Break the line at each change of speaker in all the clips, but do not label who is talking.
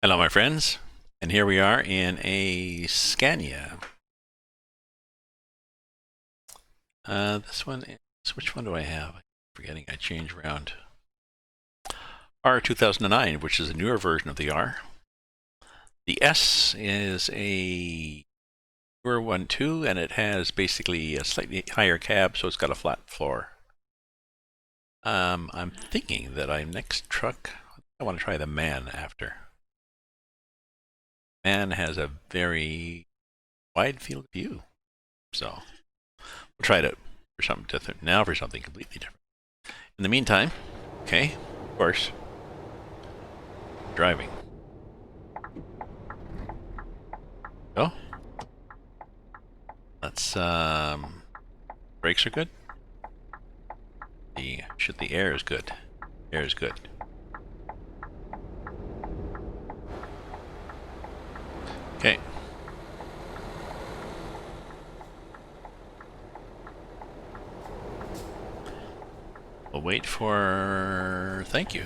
Hello, my friends, and here we are in a Scania. This one is, which one do I have? I'm forgetting, I change around. R 2009, which is a newer version of the R. The S is a newer one too, and it has basically a slightly higher cab, so it's got a flat floor. I'm thinking that I next truck, I want to try the Man after. Man has a very wide field of view, so we'll try it for something different now for something completely different. In the meantime, okay, of course, driving. Go. Let's, brakes are good. The air is good. Air is good. Okay. We'll wait for, thank you.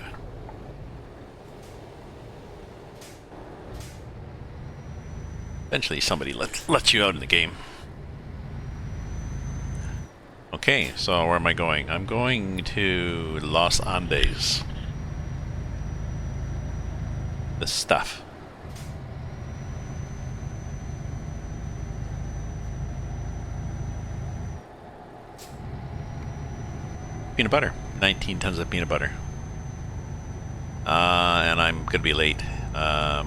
Eventually somebody lets you out in the game. Okay, so where am I going? I'm going to Los Andes. The stuff. Peanut butter. 19 tons of peanut butter. And I'm going to be late. It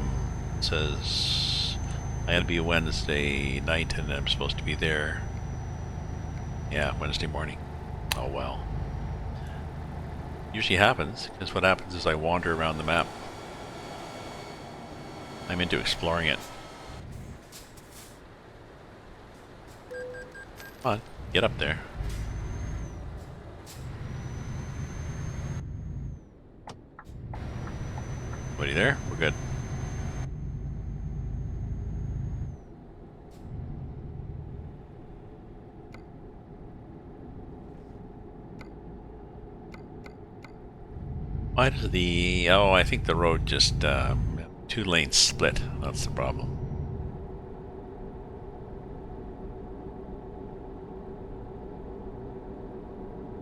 says I had to be Wednesday night and I'm supposed to be there. Yeah, Wednesday morning. Oh well. Usually happens, because what happens is I wander around the map. I'm into exploring it. Come on, get up there. Anybody there? We're good. Why does the... Oh, I think the road just... 2 lanes split. That's the problem.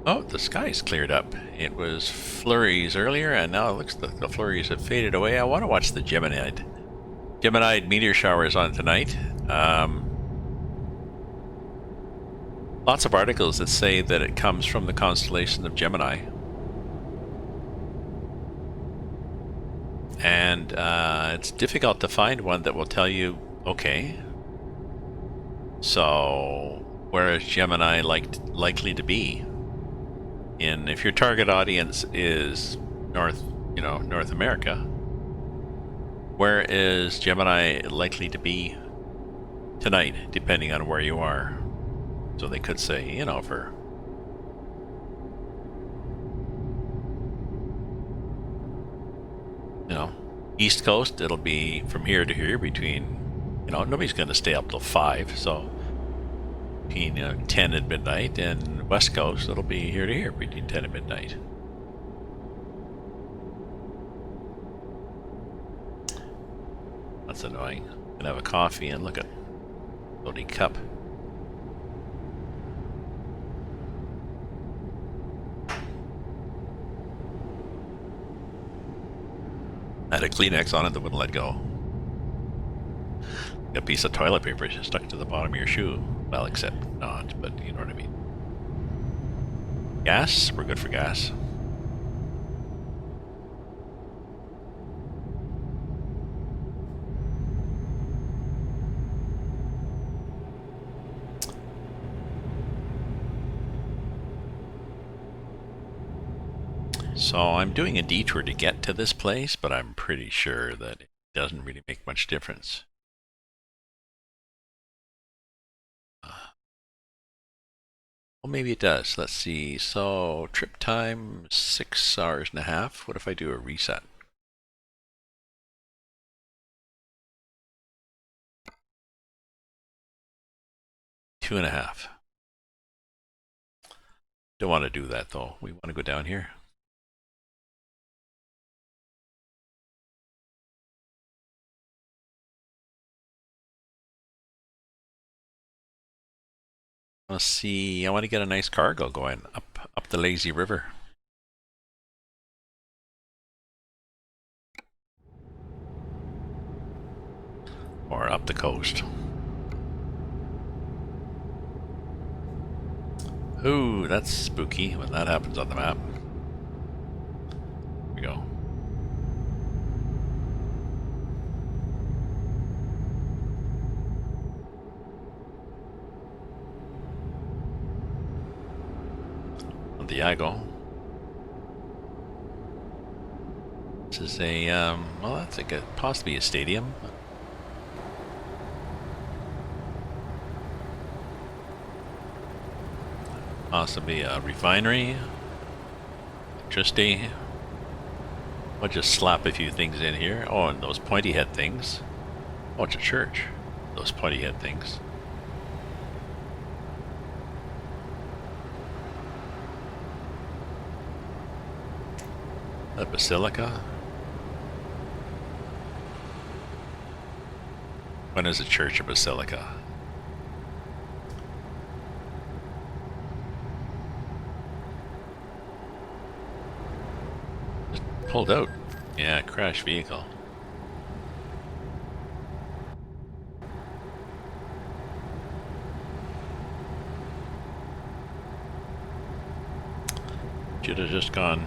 Oh, the sky's cleared up. It was flurries earlier, and now it looks like the flurries have faded away. I want to watch the Geminid meteor showers on tonight. Lots of articles that say that it comes from the constellation of Gemini. And it's difficult to find one that will tell you, okay, so where is Gemini likely to be? If your target audience is North America, where is Gemini likely to be tonight, depending on where you are? So they could say, for East Coast, it'll be from here to here between, nobody's going to stay up till 5, so between 10 and midnight, and West Coast, it'll be here to here between 10 and midnight. That's annoying. I'm gonna have a coffee and look at loading cup. I had a Kleenex on it that wouldn't let go. Got a piece of toilet paper stuck to the bottom of your shoe. Well, except not, but you know what I mean. Gas? We're good for gas. So I'm doing a detour to get to this place, but I'm pretty sure that it doesn't really make much difference. Well, maybe it does. Let's see. So trip time, 6 hours and a half. What if I do a reset? Two and a half. Don't want to do that though. We want to go down here. Let's see. I want to get a nice cargo going up the lazy river. Or up the coast. Ooh, that's spooky when that happens on the map. Here we go. Diago. This is a, well, that's like possibly a stadium. Possibly a refinery. Electricity. I'll just slap a few things in here. Oh, and those pointy head things. Oh, it's a church. Those pointy head things. A basilica. When is a church a basilica? Just pulled out. Yeah, crash vehicle. Should have just gone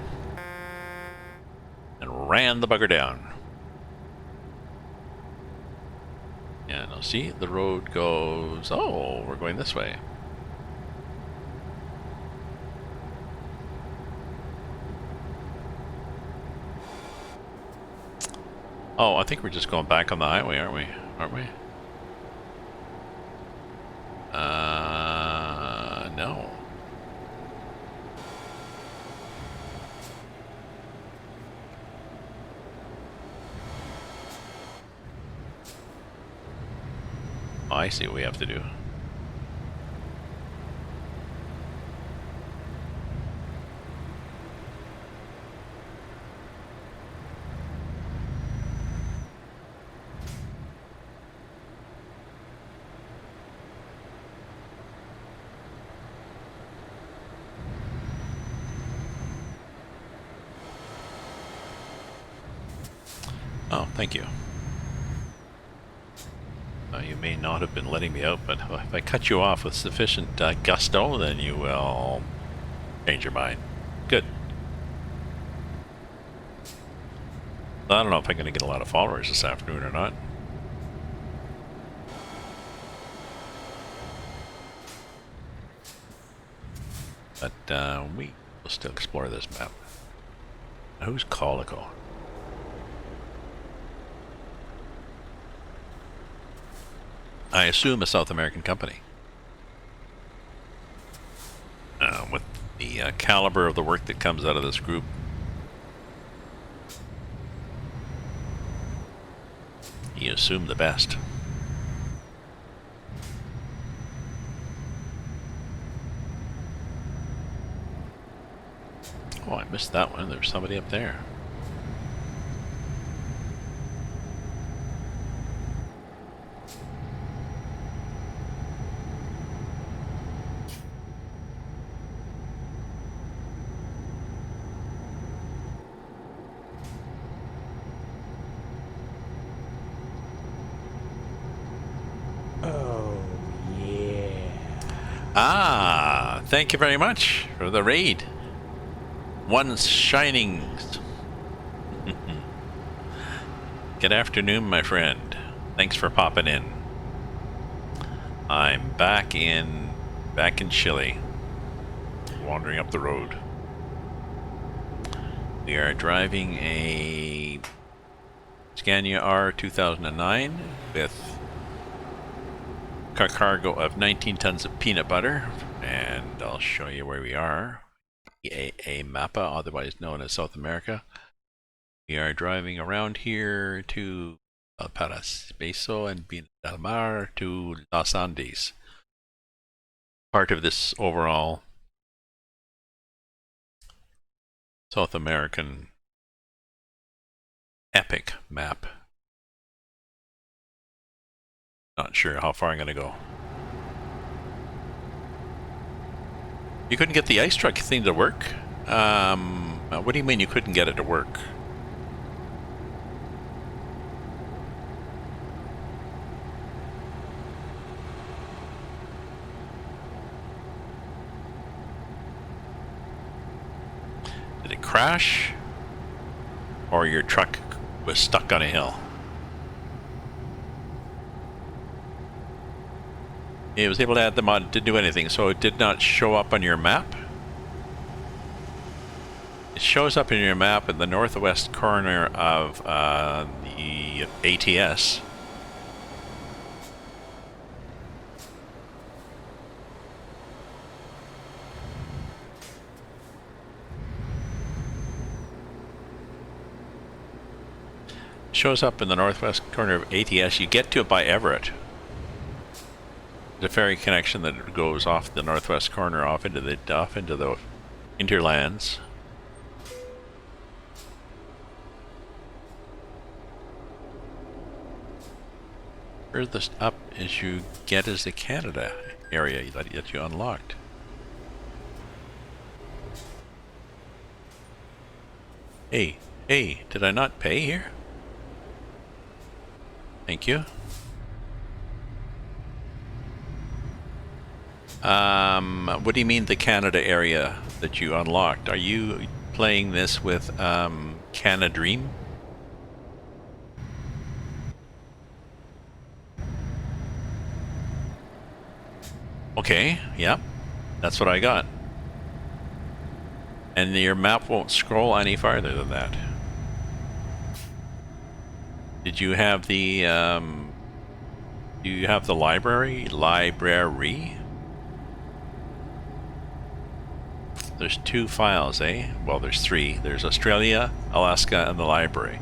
and ran the bugger down. Yeah, now see, the road goes, oh, we're going this way. Oh, I think we're just going back on the highway, aren't we? No. Oh, I see what we have to do. Oh, thank you. You may not have been letting me out, but if I cut you off with sufficient gusto, then you will change your mind. Good. I don't know if I'm going to get a lot of followers this afternoon or not. But we will still explore this map. Who's Colico? I assume a South American company. With the caliber of the work that comes out of this group. You assume the best. Oh, I missed that one. There's somebody up there. Ah, thank you very much for the raid. One shining. Good afternoon, my friend. Thanks for popping in. I'm back in Chile, wandering up the road. We are driving a Scania R 2009 with a cargo of 19 tons of peanut butter, and I'll show you where we are. EAA Mapa, otherwise known as South America. We are driving around here to Paraspeso and Vina del Mar to Los Andes. Part of this overall South American epic map. Not sure how far I'm going to go. You couldn't get the ice truck thing to work? What do you mean you couldn't get it to work? Did it crash? Or your truck was stuck on a hill? It was able to add the mod, didn't do anything, so it did not show up on your map? It shows up in your map in the northwest corner of the ATS. Shows up in the northwest corner of ATS. You get to it by Everett. There's a ferry connection that goes off the northwest corner off into the hinterlands. Furthest up as you get is the Canada area that you unlocked. Hey, did I not pay here? Thank you. What do you mean the Canada area that you unlocked? Are you playing this with Canada Dream? Okay, yeah, that's what I got. And your map won't scroll any farther than that. Did you have the do you have the library? There's 2 files, eh? Well, there's 3. There's Australia, Alaska, and the library.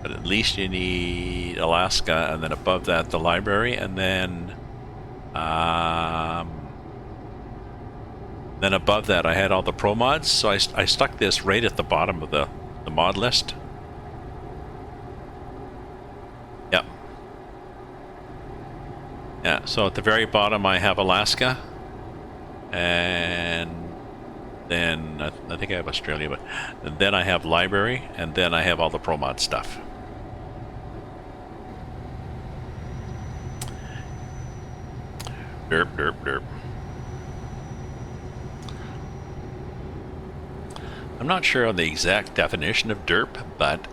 But at least you need Alaska, and then above that the library, and then above that I had all the pro mods, so I stuck this right at the bottom of the mod list. Yep. Yeah, so at the very bottom I have Alaska, and then I think I have Australia, but then I have library, and then I have all the pro mod stuff. Derp, derp, derp. I'm not sure on the exact definition of derp, but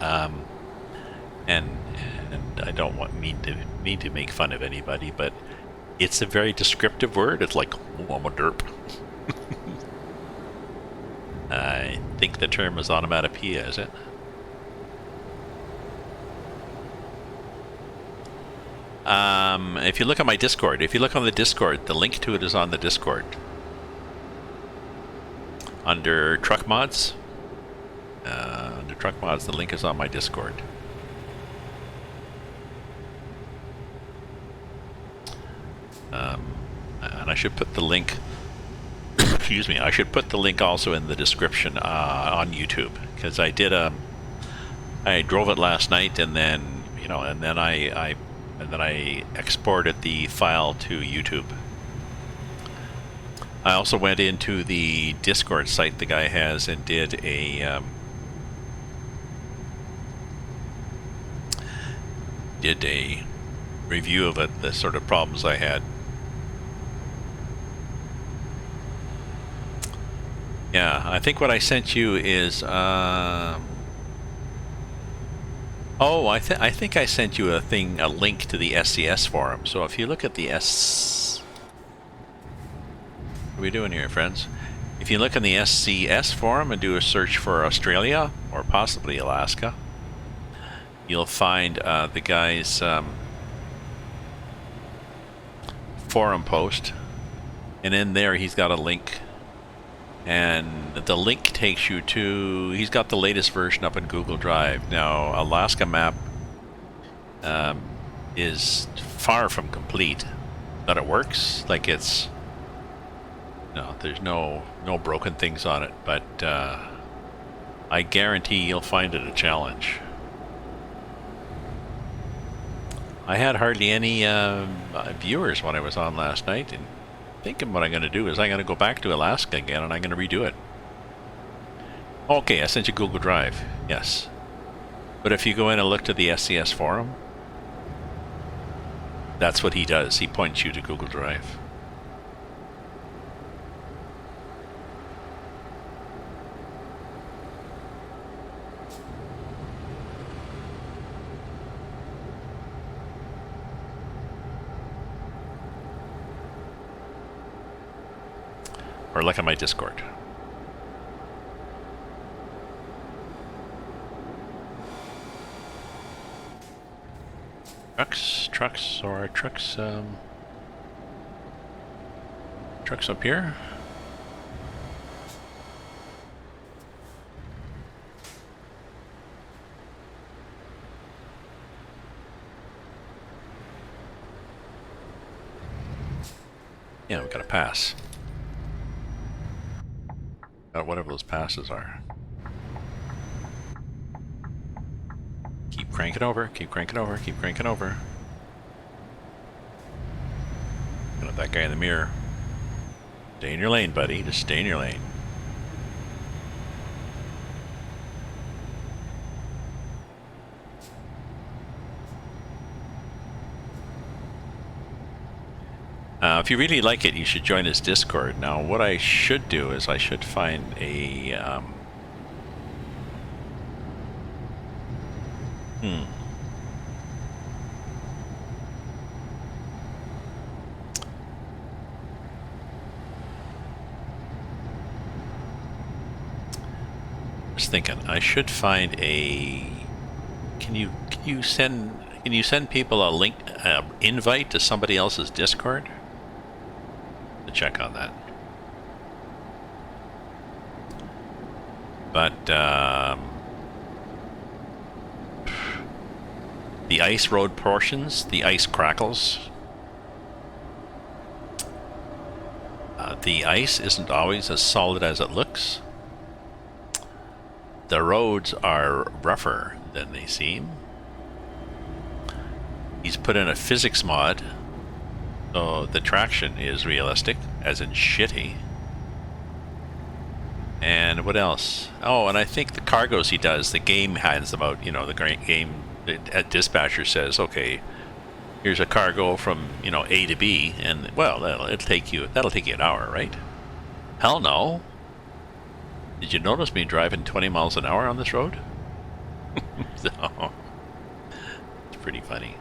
and I don't mean to make fun of anybody, but it's a very descriptive word. It's like, oh, I'm a derp. I think the term is onomatopoeia, is it? If you look at my Discord, if you look on the Discord, the link to it is on the Discord. Under truck mods. Under truck mods, the link is on my Discord. And I should put the link excuse me, I should put the link also in the description on YouTube, because I drove it last night, and then I exported the file to YouTube. I also went into the Discord site the guy has and did a review of it, the sort of problems I had. Yeah, I think what I sent you is I think I sent you a link to the SCS forum. So if you look at the what are we doing here, friends? If you look in the SCS forum and do a search for Australia or possibly Alaska, you'll find the guy's forum post, and in there he's got a link, and the link takes you to, he's got the latest version up in Google Drive. Now, Alaska map is far from complete, but it works. Like, it's, no, there's no broken things on it, but I guarantee you'll find it a challenge. I had hardly any viewers when I was on last night, and thinking what I'm going to do is I'm going to go back to Alaska again and I'm going to redo it. Okay, I sent you Google Drive. Yes. But if you go in and look to the SCS forum, that's what he does. He points you to Google Drive. Or look at my Discord. Trucks up here. Yeah, we've got to pass. Whatever those passes are. Keep cranking over, keep cranking over, keep cranking over. Got that guy in the mirror. Stay in your lane, buddy. Just stay in your lane. If you really like it, you should join his Discord. Now, what I should do is I should find a... I was thinking I should find a... Can you send people a link, invite to somebody else's Discord? To check on that. But the ice road portions, the ice crackles. The ice isn't always as solid as it looks. The roads are rougher than they seem. He's put in a physics mod, so the traction is realistic, as in shitty. And what else? Oh, and I think the cargoes he does, the game hands them out. You know, the game dispatcher says, okay, here's a cargo from, you know, A to B, and well, that'll take you an hour, right? Hell no. Did you notice me driving 20 miles an hour on this road? So, it's pretty funny.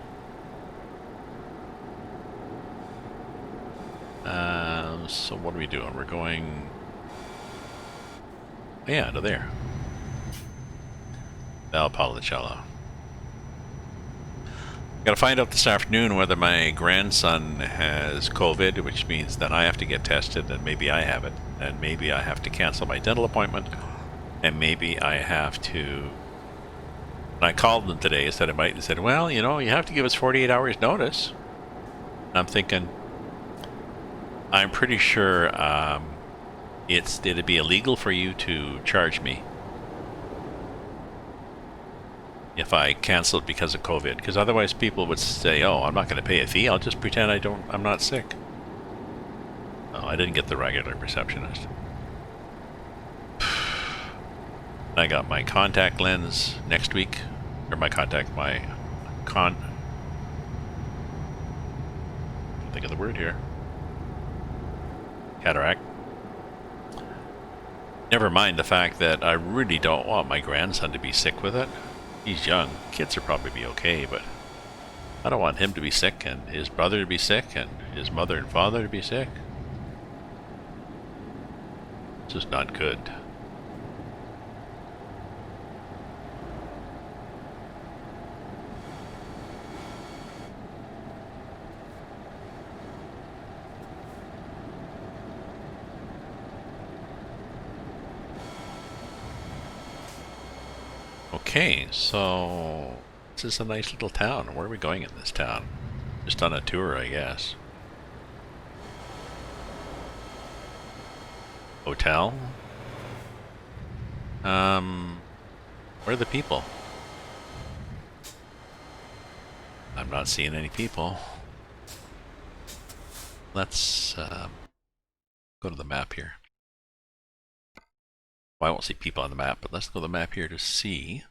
So what are we doing? We're going... Yeah, to there. Valpolicella. Gotta find out this afternoon whether my grandson has COVID, which means that I have to get tested, and maybe I have it, and maybe I have to cancel my dental appointment, and maybe I have to... And I called them today, said, well, you know, you have to give us 48 hours notice. And I'm thinking, I'm pretty sure it'd be illegal for you to charge me if I canceled because of COVID, because otherwise people would say, oh, I'm not going to pay a fee, I'll just pretend I'm not sick. Oh, I didn't get the regular receptionist. I got my contact lens next week, or think of the word here. Cataract. Never mind the fact that I really don't want my grandson to be sick with it. He's young. Kids will probably be okay, but I don't want him to be sick, and his brother to be sick, and his mother and father to be sick. It's just not good. Okay, so this is a nice little town. Where are we going in this town? Just on a tour, I guess. Hotel? Where are the people? I'm not seeing any people. Let's Go to the map here. Well, I won't see people on the map, but let's go to the map here to see.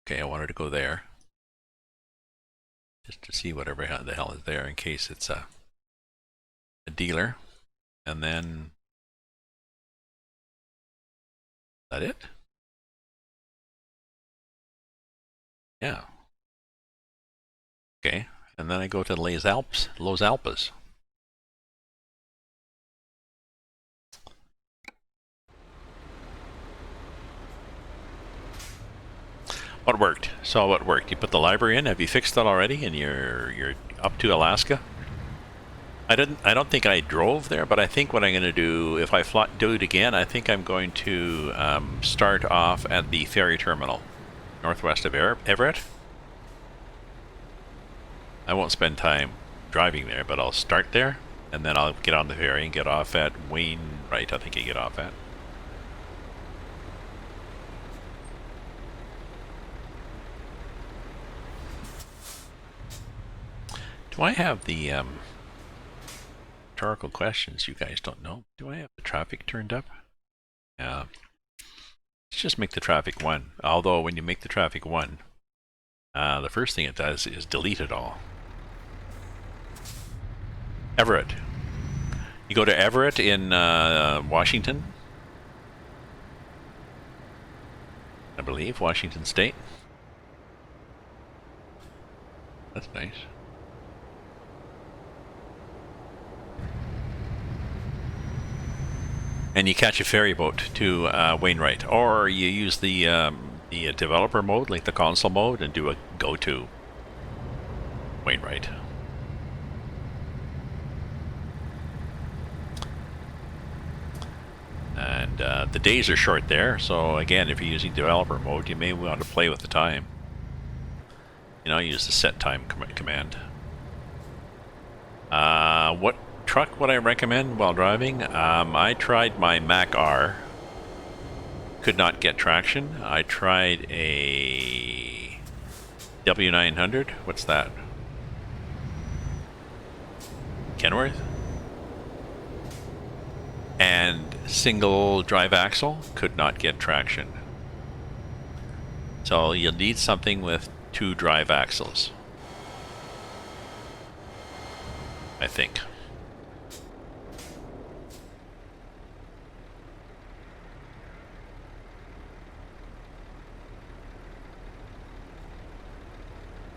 Okay, I wanted to go there. Just to see whatever the hell is there in case it's a dealer. And then... Is that it? Yeah. Okay, and then I go to Les Alpes, Los Alpes. What worked? So what worked? You put the library in. Have you fixed that already? And you're up to Alaska. I don't think I drove there, but I think what I'm going to do, if I do it again, I think I'm going to start off at the ferry terminal, northwest of Everett. I won't spend time driving there, but I'll start there, and then I'll get on the ferry and get off at Wainwright. I think you get off at. Do I have the rhetorical questions you guys don't know? Do I have the traffic turned up? Yeah. Let's just make the traffic 1. Although when you make the traffic 1, the first thing it does is delete it all. Everett. You go to Everett in Washington. I believe, Washington State. That's nice. And you catch a ferry boat to Wainwright, or you use the developer mode, like the console mode, and do a go to Wainwright. And the days are short there, so again, if you're using developer mode, you may want to play with the time. You know, use the set time command. What truck would I recommend while driving? I tried my Mac R. Could not get traction. I tried a W900. What's that? Kenworth? And single drive axle. Could not get traction. So you'll need something with 2 drive axles, I think.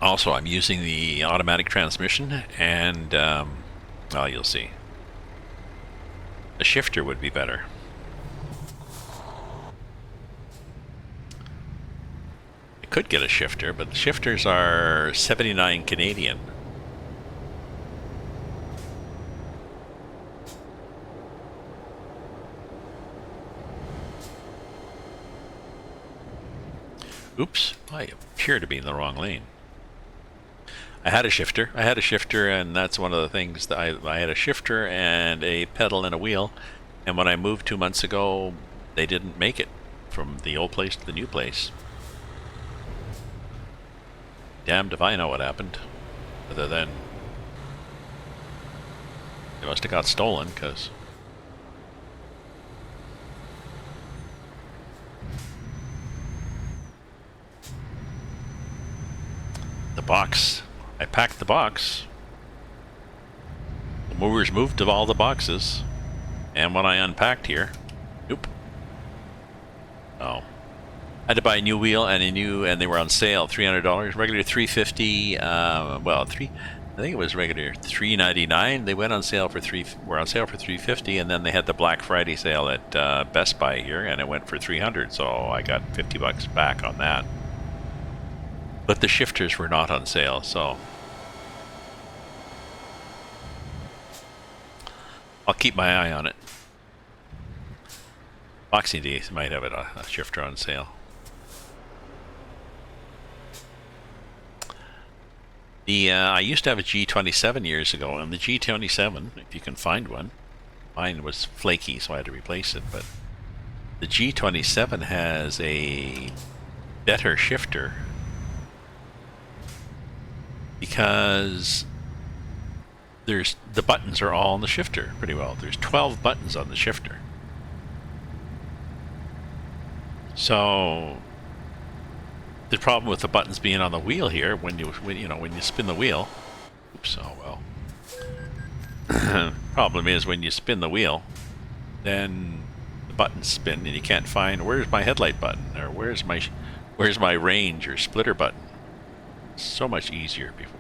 Also, I'm using the automatic transmission, and well, you'll see. A shifter would be better. I could get a shifter, but the shifters are 79 Canadian. Oops, I appear to be in the wrong lane. I had a shifter, and that's one of the things that I had a shifter and a pedal and a wheel, and when I moved 2 months ago, they didn't make it from the old place to the new place. Damned if I know what happened, other than it must have got stolen, because the box, I packed the box, the movers moved to all the boxes, and when I unpacked here, nope. Oh. I had to buy a new wheel and and they were on sale, $300, regular $350, well, I think it was regular $399. They went on sale for were on sale for $350, and then they had the Black Friday sale at Best Buy here, and it went for $300, so I got $50 back on that. But the shifters were not on sale, so I'll keep my eye on it. Boxing Day might have a shifter on sale. I used to have a G27 years ago, and the G27, if you can find one, mine was flaky, so I had to replace it, but the G27 has a better shifter because the buttons are all on the shifter pretty well. There's 12 buttons on the shifter. So the problem with the buttons being on the wheel here, when you spin the wheel, oops, oh well. Problem is when you spin the wheel, then the buttons spin and you can't find where's my headlight button or where's my range or splitter button. It's so much easier before.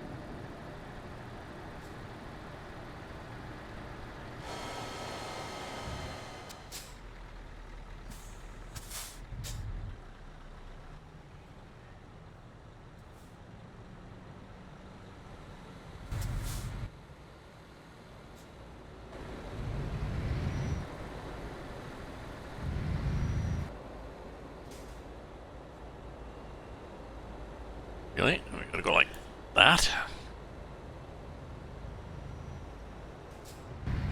Really? We're gonna go like that?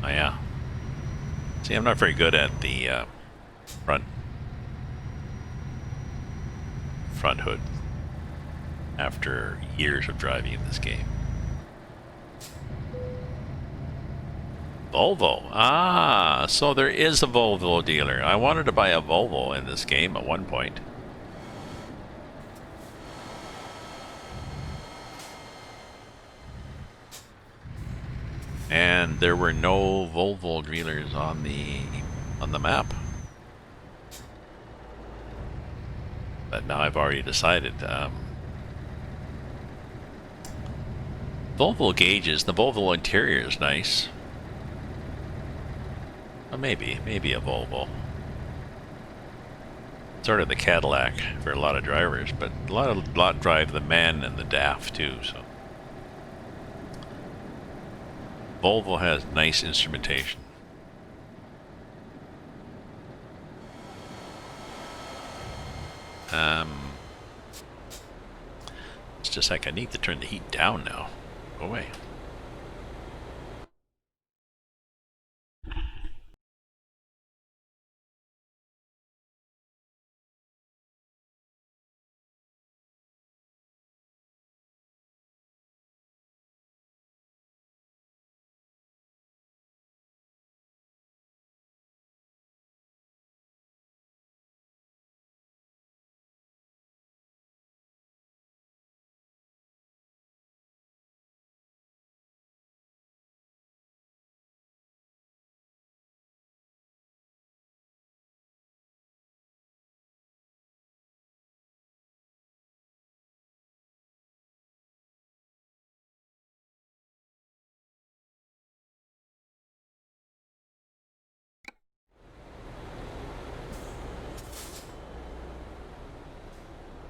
Oh yeah. See, I'm not very good at the front hood after years of driving in this game. Volvo. Ah, so there is a Volvo dealer. I wanted to buy a Volvo in this game at one point. And there were no Volvo dealers on the map. But now I've already decided. Volvo gauges, the Volvo interior is nice. Well, maybe a Volvo. Sort of the Cadillac for a lot of drivers, but a lot drive the MAN and the DAF too. So Volvo has nice instrumentation. It's just like I need to turn the heat down now. Go away.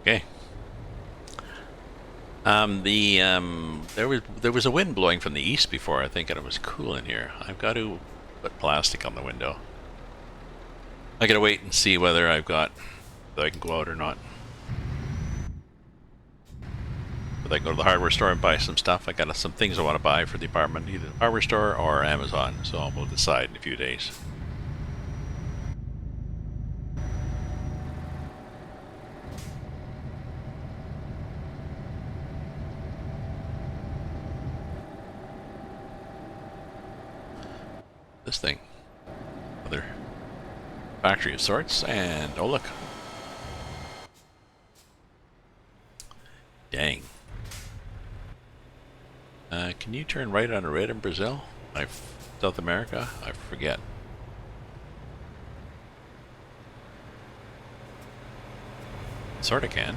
Okay. There was a wind blowing from the east before, I think, and it was cool in here. I've got to put plastic on the window. I gotta wait and see whether I can go out or not. Whether I can go to the hardware store and buy some stuff. I got some things I want to buy for the apartment, either the hardware store or Amazon. So we'll decide in a few days. This thing. Another factory of sorts, and oh look. Dang. Can you turn right on a red in Brazil? South America? I forget. Sorta can.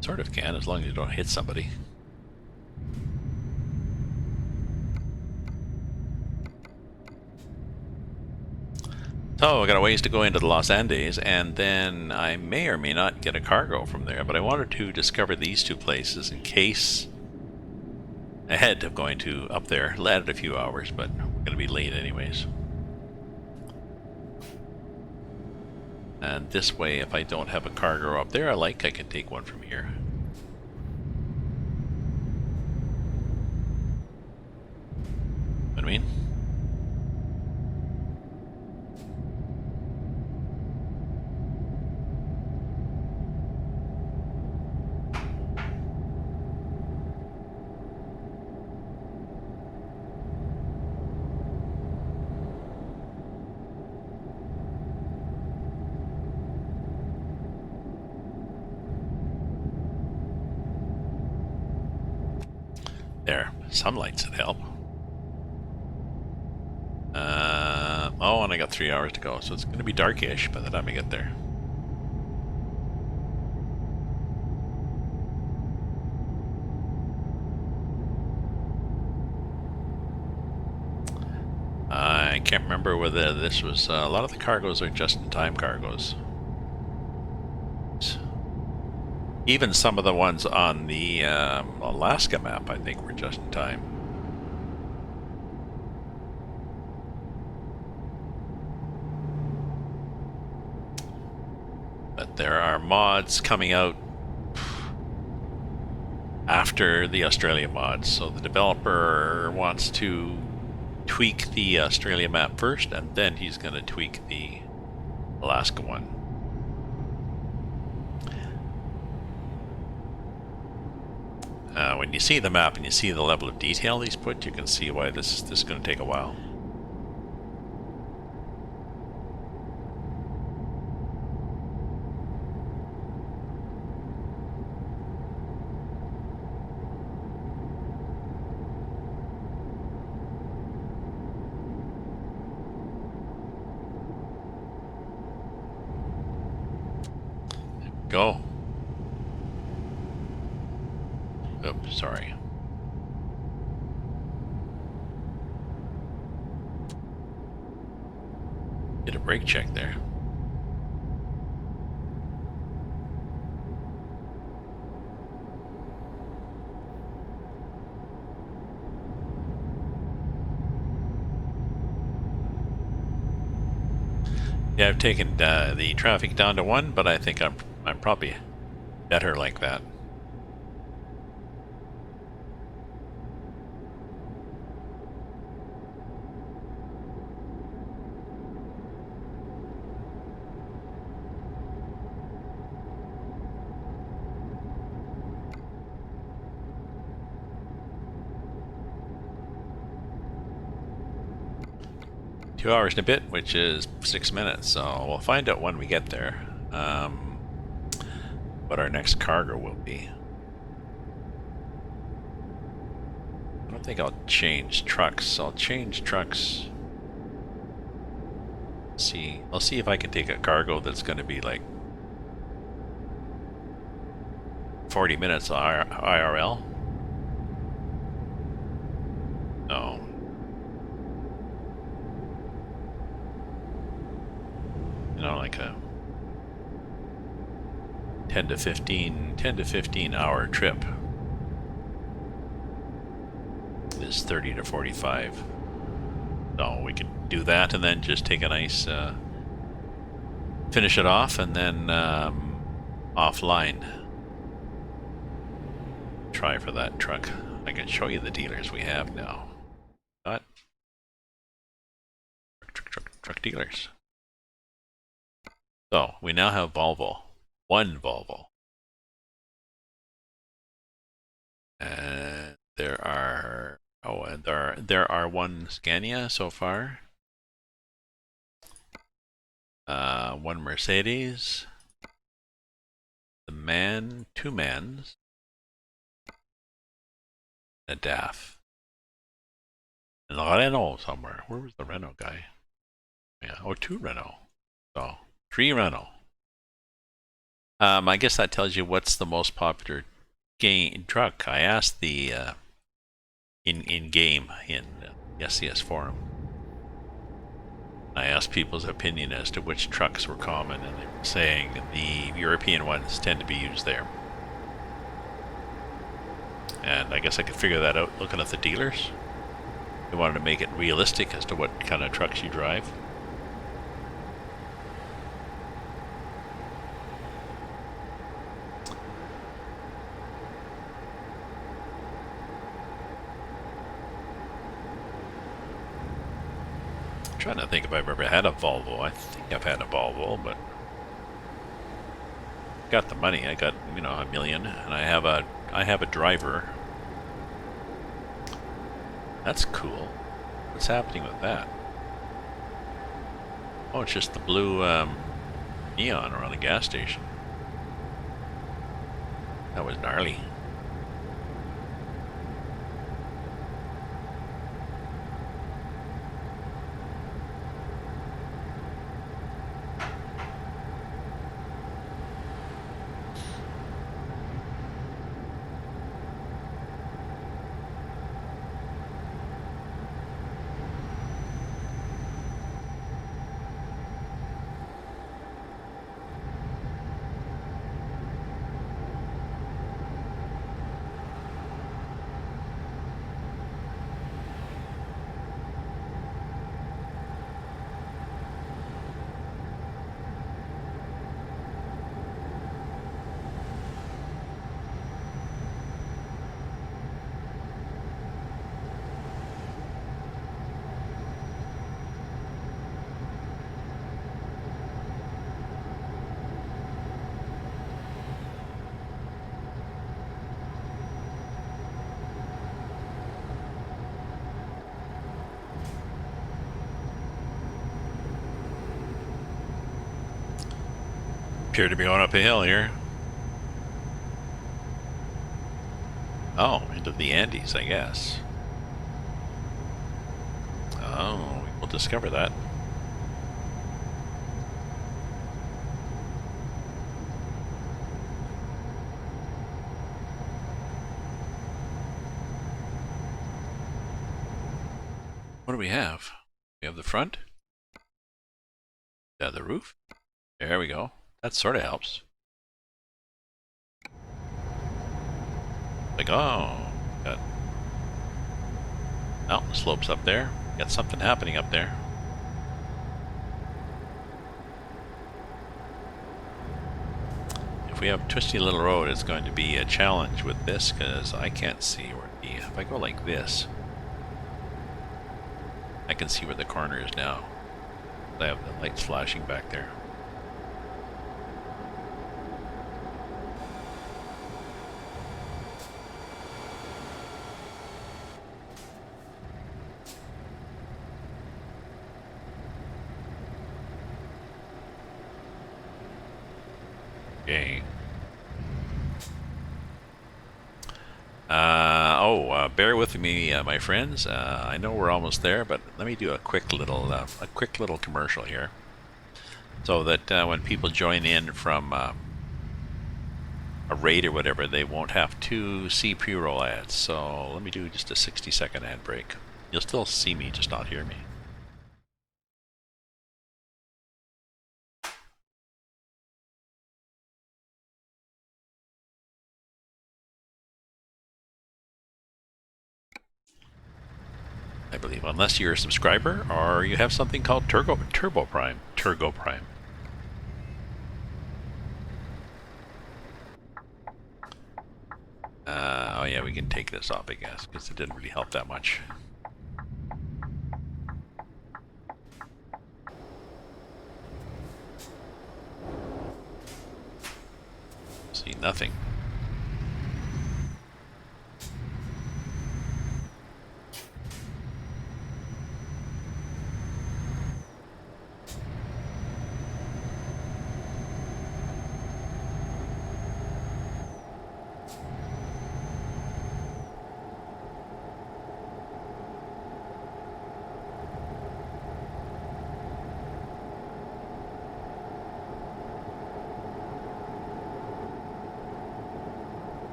Sort of can, as long as you don't hit somebody. So I got a ways to go into the Los Andes, and then I may or may not get a cargo from there, but I wanted to discover these two places in case ahead of going to up there. Added a few hours, but we're going to be late anyways. And this way, if I don't have a cargo up there I can take one from here. I mean? There, some lights would help. Oh, and I got 3 hours to go, so it's going to be darkish by the time I get there. I can't remember whether this was... a lot of the cargoes are just-in-time cargoes. Even some of the ones on the Alaska map, I think, were just-in-time. But there are mods coming out after the Australia mods, so the developer wants to tweak the Australia map first, and then he's going to tweak the Alaska one. When you see the map and you see the level of detail he's put, you can see why this is going to take a while. Go. Oops, sorry. Did a brake check there. Yeah, I've taken the traffic down to 1, but I think I'm probably better like that. Two hours and a bit, which is 6 minutes, so we'll find out when we get there what our next cargo will be. I don't think I'll change trucks. I'll change trucks. I'll see if I can take a cargo that's going to be like 40 minutes IRL. No. You know, like a 10 to 15 hour trip is 30 to 45. So we could do that and then just take a nice finish it off and then offline try for that truck. I can show you the dealers we have now. What? Truck dealers. So we now have Volvo. One Volvo. And there are there are one Scania so far. One Mercedes. Two Mans. A DAF. And a Renault somewhere. Where was the Renault guy? Yeah, oh, two Renault. So 3 Renault. I guess that tells you what's the most popular truck. I asked the in-game in the SCS forum. I asked people's opinion as to which trucks were common, and they were saying the European ones tend to be used there. And I guess I could figure that out looking at the dealers. They wanted to make it realistic as to what kind of trucks you drive. I'm trying to think if I've ever had a Volvo. I think I've had a Volvo, but got the money. I got, you know, $1 million, and I have a driver. That's cool. What's happening with that? Oh, it's just the blue neon around the gas station. That was gnarly. Appear to be going up a hill here. Oh, into the Andes, I guess. Oh, we'll discover that. What do we have? We have the front. Yeah, the roof. There we go. That sort of helps. Like, oh, got mountain slopes up there. Got something happening up there. If we have a twisty little road, it's going to be a challenge with this because I can't see where the. If I go like this, I can see where the corner is now. I have the lights flashing back there. Okay. Bear with me, my friends. I know we're almost there, but let me do a quick little commercial here, so that when people join in from a raid or whatever, they won't have to see pre-roll ads. So let me do just a 60-second ad break. You'll still see me, just not hear me. I believe, unless you're a subscriber or you have something called Turbo Prime. Oh yeah, we can take this off, I guess, because it didn't really help that much. See nothing.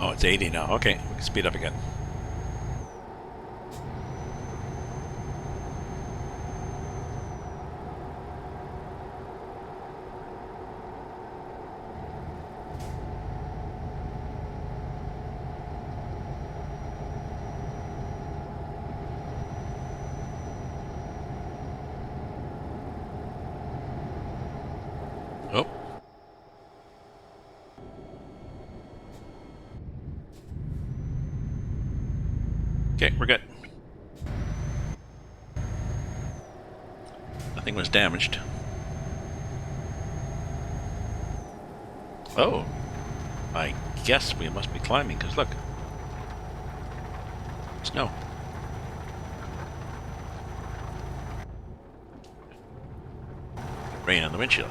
Oh, it's 80 now. Okay, we can speed up again. Oh. we're good. Nothing was damaged. Oh, I guess we must be climbing, because look. Snow. Rain on the windshield.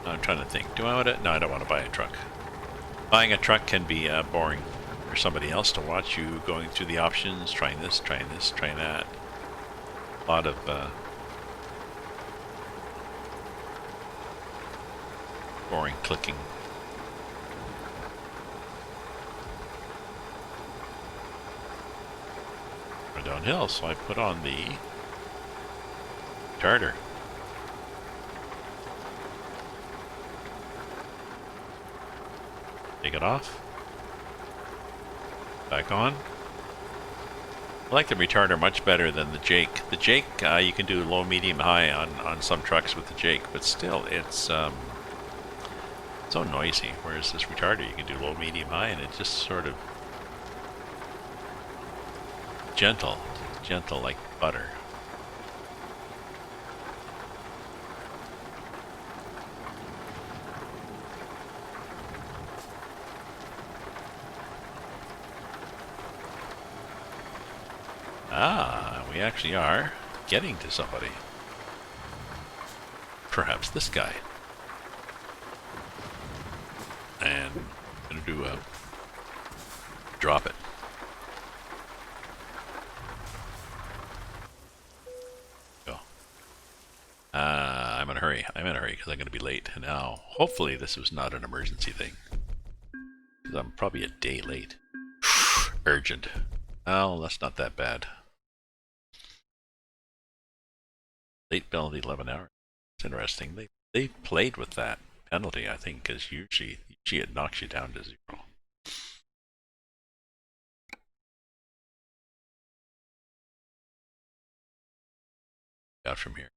I'm trying to think. Do I want to? No, I don't want to buy a truck. Buying a truck can be boring for somebody else to watch you going through the options, trying this, trying that. A lot of boring clicking. We're downhill, so I put on the starter. Take it off. Back on. I like the retarder much better than the Jake. The Jake, you can do low, medium, high on some trucks with the Jake, but still, it's so noisy. Whereas this retarder, you can do low, medium, high, and it's just sort of gentle like butter. Ah, we actually are getting to somebody. Perhaps this guy. And I'm gonna do a drop it. Go. I'm in a hurry. I'm in a hurry because I'm gonna be late. Now, hopefully this was not an emergency thing. Because I'm probably a day late. Urgent. Oh, that's not that bad. Late penalty 11 hours. It's interesting. They played with that penalty, I think, because usually it knocks you down to 0. Out from here.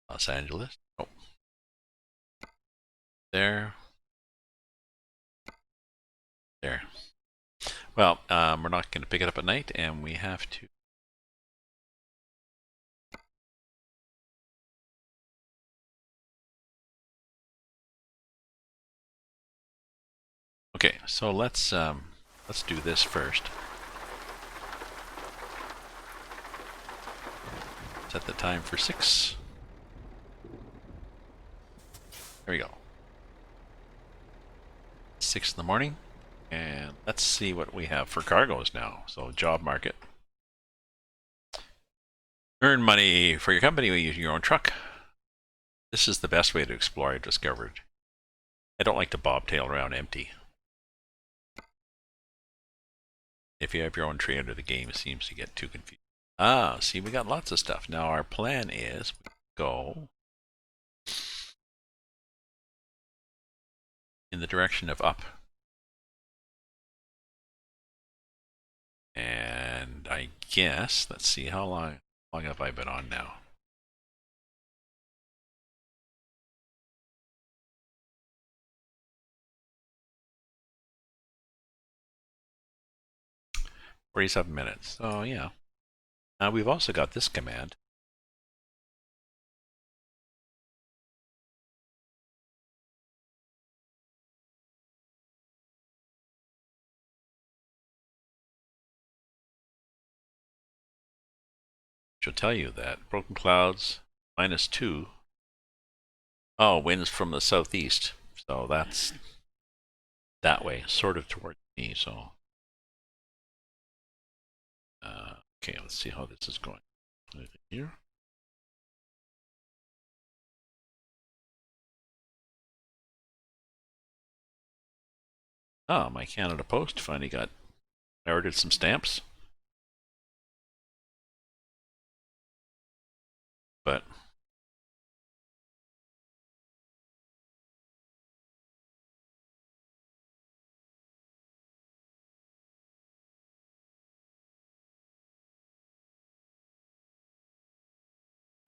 Los Angeles. Oh. There. There. Well, we're not going to pick it up at night, and we have to. Okay, so let's do this first. Set the time for 6. There we go. 6 in the morning, and let's see what we have for cargoes now. So job market. Earn money for your company by using your own truck. This is the best way to explore, I've discovered. I don't like to bobtail around empty. If you have your own trailer, the game seems to get too confused. Ah, see, we got lots of stuff. Now our plan is we go in the direction of up. And I guess, let's see, how long have I been on now? "47 minutes. Oh, yeah. We've also got this command. Which will tell you that broken clouds, -2. Oh, winds from the southeast. So that's that way, sort of towards me. So, okay, let's see how this is going. Anything here? Oh, my Canada Post finally got. I ordered some stamps, but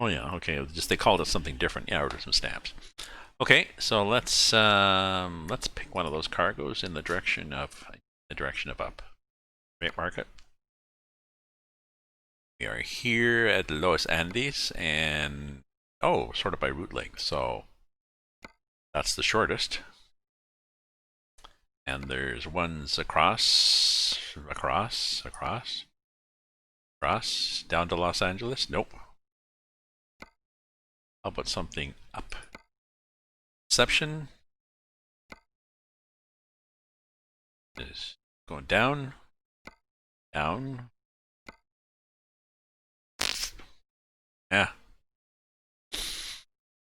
Oh yeah, okay. Just they called it something different. Yeah, order some stamps. Okay, so let's pick one of those cargoes in the direction of up. Right, market. We are here at the Los Andes, and oh, sorted by route length. So that's the shortest. And there's ones across, down to Los Angeles. Nope. How about something up? Inception is going down, down. Yeah.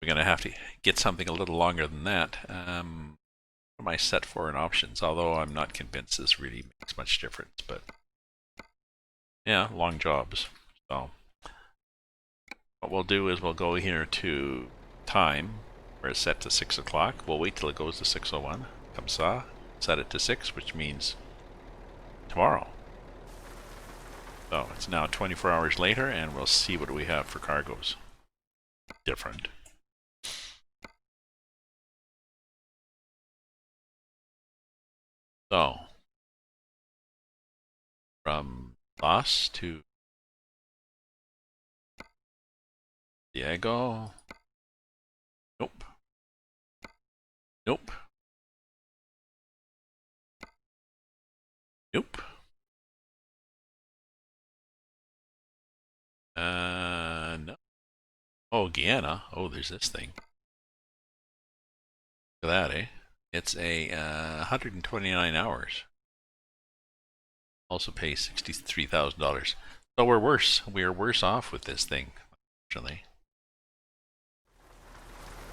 We're going to have to get something a little longer than that. What am I set for in options? Although I'm not convinced this really makes much difference, but yeah, long jobs. So what we'll do is we'll go here to time, where it's set to 6 o'clock. We'll wait till it goes to 6:01. Comme ça. Set it to 6, which means tomorrow. So it's now 24 hours later, and we'll see what we have for cargoes. Different. So from Los to Diego. Nope. Nope. Nope. No. Oh, Guyana. Oh, there's this thing. Look at that, eh? It's a 129 hours. Also pays $63,000. So we're worse. We are worse off with this thing, unfortunately.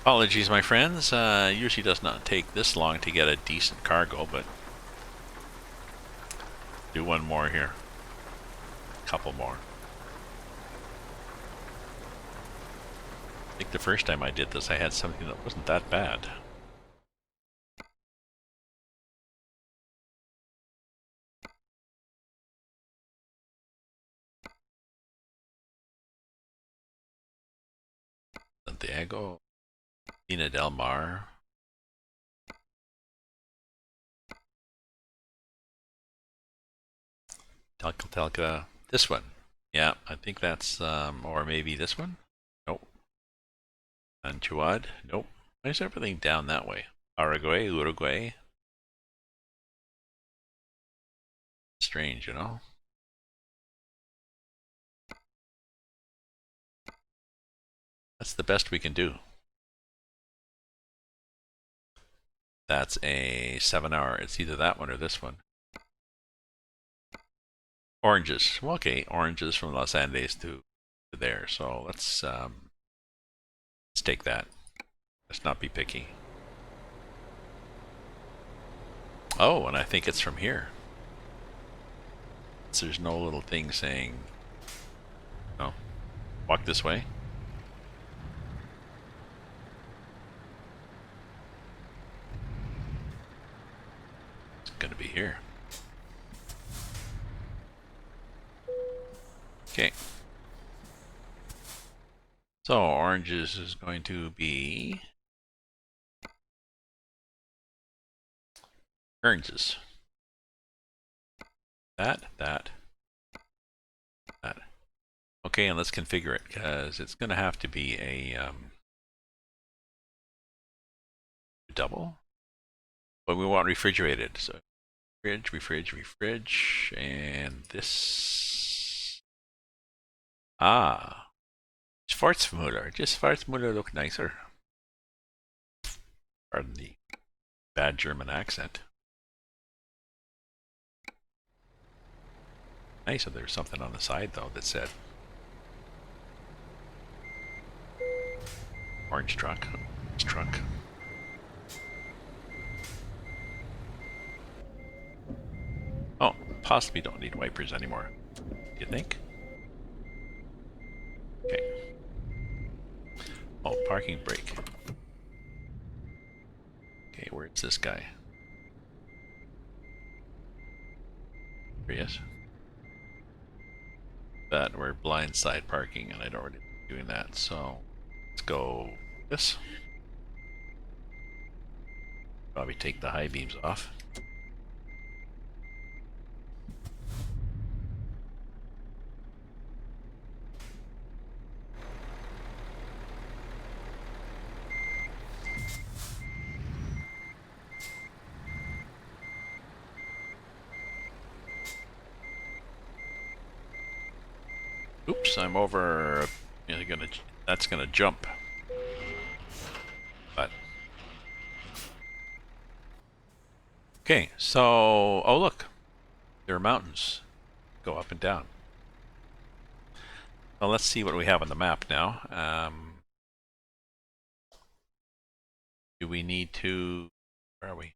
Apologies, my friends. Usually does not take this long to get a decent cargo, but do one more here. A couple more. I think the first time I did this, I had something that wasn't that bad. Santiago, Ina Del Mar. Telka. This one. Yeah, I think that's, or maybe this one? Nope. Anchuad? Nope. Why is everything down that way? Uruguay. Strange, you know? That's the best we can do. That's a 7-hour. It's either that one or this one. Oranges. Well, okay, oranges from Los Andes to there. So let's take that. Let's not be picky. Oh, and I think it's from here. So there's no little thing saying, no, walk this way. It's gonna be here. Okay. So oranges is going to be oranges. That. Okay, and let's configure it because it's going to have to be a double, but we want refrigerated. So refridge, and this. Ah, Schwarzmüller. Just Schwarzmüller look nicer. Pardon the bad German accent. Nice. So there's something on the side though that said orange truck. Oh, possibly don't need wipers anymore. You think? Okay. Oh, parking brake. Okay, where's this guy? There he is. That we're blindside parking, and I don't really doing that. So let's go this. Probably take the high beams off. Oops, I'm over. That's gonna jump. But okay, so oh look, there are mountains. Go up and down. Well, let's see what we have on the map now. Do we need to? Where are we?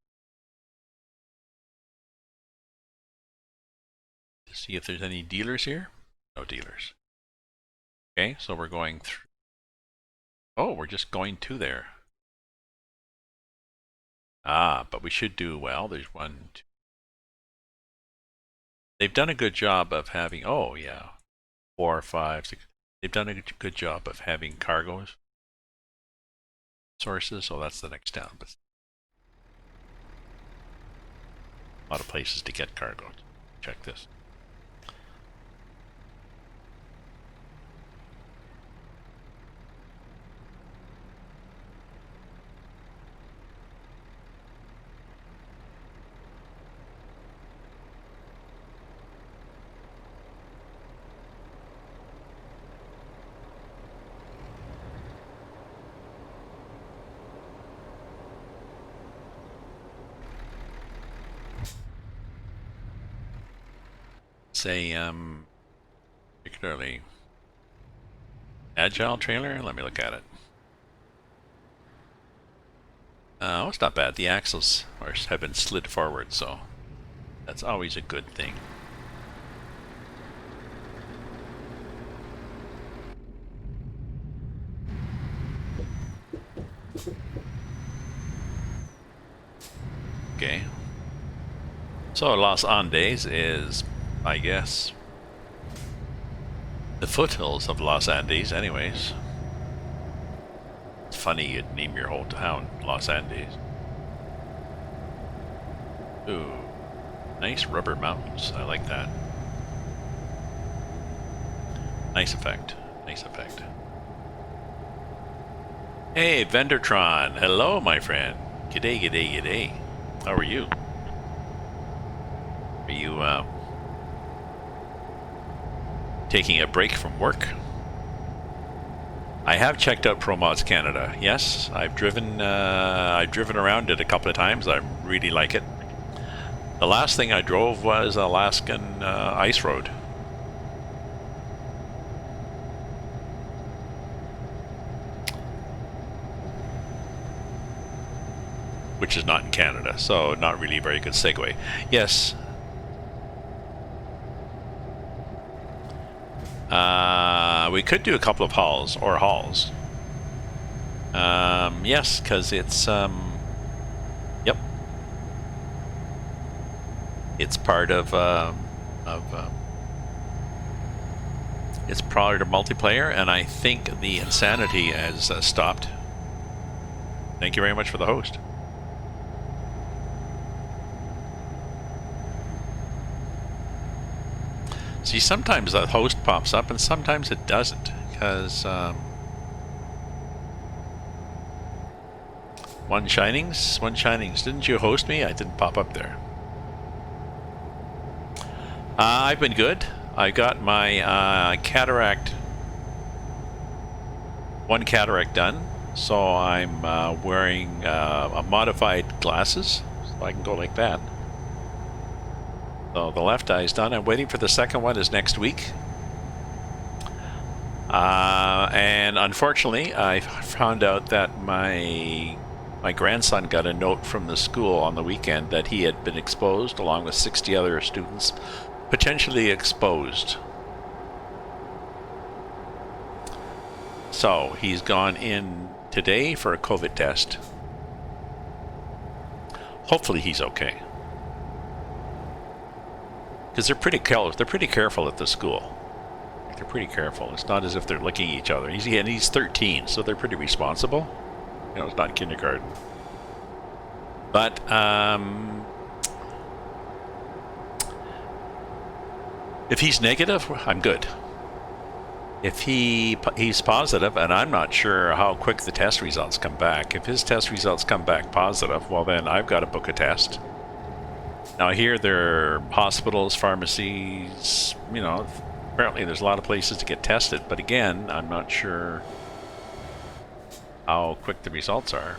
To see if there's any dealers here. No dealers. Okay, so we're going through. Oh, we're just going to there. Ah, but we should do well. There's 1, 2. They've done a good job of having. Oh yeah, 4, 5, 6. They've done a good job of having cargoes sources. So that's the next town. But a lot of places to get cargo. Check this. Say particularly agile trailer. Let me look at it. Oh, it's not bad. The axles have been slid forward, so that's always a good thing. Okay. So Los Andes is, I guess, the foothills of Los Andes anyways. It's funny you'd name your whole town Los Andes. Ooh, nice rubber mountains. I like that. Nice effect. Nice effect. Hey, Vendertron. Hello, my friend. G'day, g'day, g'day. How are you? Are you, taking a break from work? I have checked out ProMods Canada. Yes, I've driven around it a couple of times. I really like it. The last thing I drove was Alaskan Ice Road. Which is not in Canada, so not really a very good segue. Yes. We could do a couple of hauls. Yes, because it's, yep. It's part of it's part of multiplayer, and I think the insanity has stopped. Thank you very much for the host. See, sometimes the host pops up and sometimes it doesn't, because One Shinings, didn't you host me? I didn't pop up there. I've been good. I got my one cataract done, so I'm wearing a modified glasses, so I can go like that. So the left eye is done. I'm waiting for the second one is next week. And unfortunately, I found out that my grandson got a note from the school on the weekend that he had been exposed, along with 60 other students, potentially exposed. So he's gone in today for a COVID test. Hopefully he's okay. Because they're pretty careful at the school. They're pretty careful. It's not as if they're licking each other. He's 13, so they're pretty responsible. You know, it's not kindergarten. But if he's negative, I'm good. If he's positive, and I'm not sure how quick the test results come back. If his test results come back positive, well then I've got to book a test. Now here there are hospitals, pharmacies, you know, apparently there's a lot of places to get tested, but again, I'm not sure how quick the results are.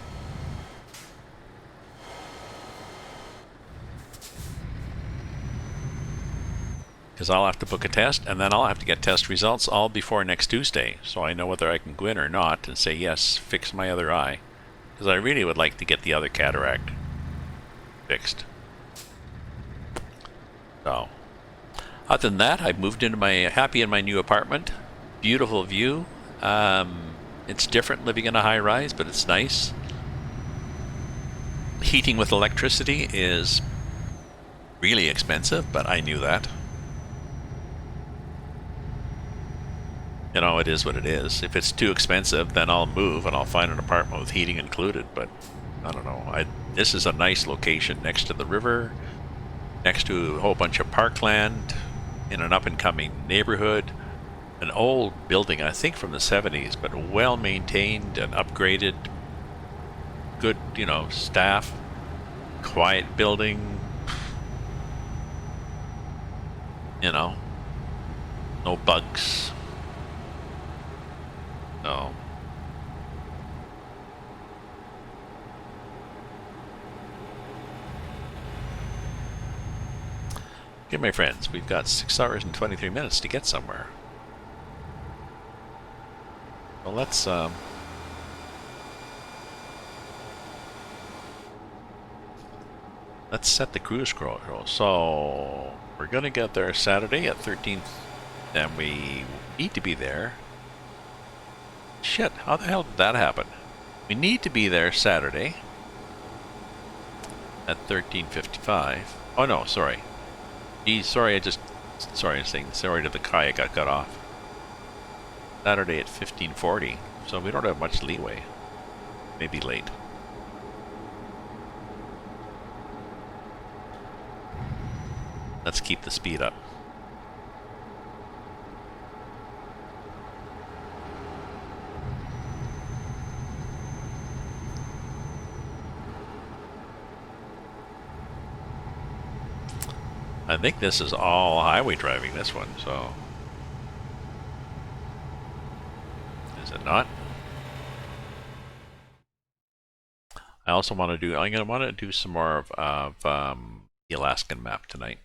Because I'll have to book a test, and then I'll have to get test results all before next Tuesday, so I know whether I can go in or not and say, yes, fix my other eye. Because I really would like to get the other cataract fixed. So, other than that, I've moved into happy in my new apartment. Beautiful view. It's different living in a high-rise, but it's nice. Heating with electricity is really expensive, but I knew that. You know, it is what it is. If it's too expensive, then I'll move and I'll find an apartment with heating included, but I don't know. This is a nice location next to the river, next to a whole bunch of parkland, in an up-and-coming neighborhood. An old building, I think from the 70s, but well-maintained and upgraded. Good, you know, staff. Quiet building. You know, no bugs. No. Okay, my friends, we've got 6 hours and 23 minutes to get somewhere. Well, let's set the cruise control. So we're gonna get there Saturday at 13th, and we need to be there. Shit, how the hell did that happen? We need to be there Saturday at 13:55. Oh no, sorry. Sorry I'm saying sorry to the Kai got cut off. Saturday at 15:40, so we don't have much leeway. Maybe late. Let's keep the speed up. I think this is all highway driving, this one, so... Is it not? I also want to do... I'm going to want to do some more of the Alaskan map tonight.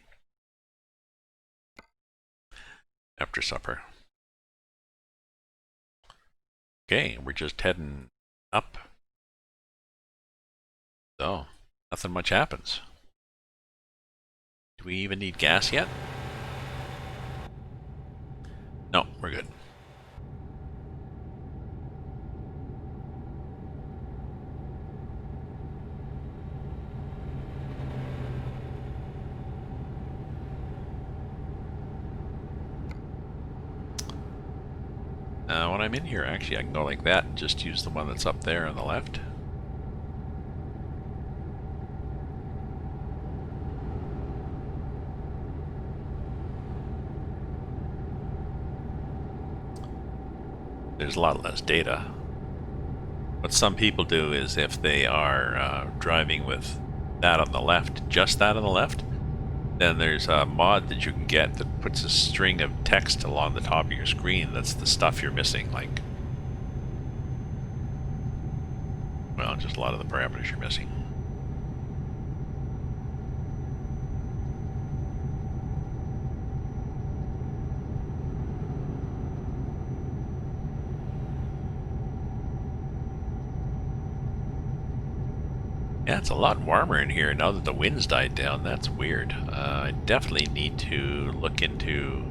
After supper. Okay, we're just heading up. So, nothing much happens. Do we even need gas yet? No, we're good. When I'm in here, actually, I can go like that and just use the one that's up there on the left. There's a lot less data. What some people do is if they are driving with that on the left, just that on the left, then there's a mod that you can get that puts a string of text along the top of your screen. That's the stuff you're missing, like, well, just a lot of the parameters you're missing. Yeah, it's a lot warmer in here now that the wind's died down. That's weird. I definitely need to look into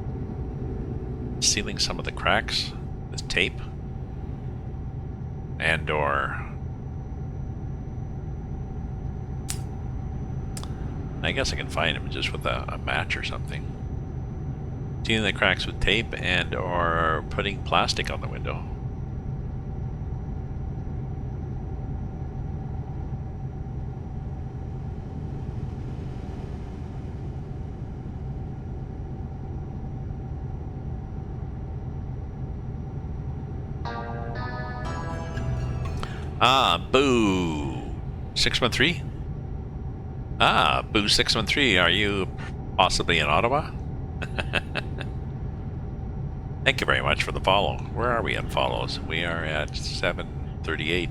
sealing some of the cracks with tape, and or I guess I can find them just with a match or something. Sealing the cracks with tape and or putting plastic on the window. Ah, boo. 613? Ah, boo 613. Are you possibly in Ottawa? Thank you very much for the follow. Where are we at follows? We are at 738.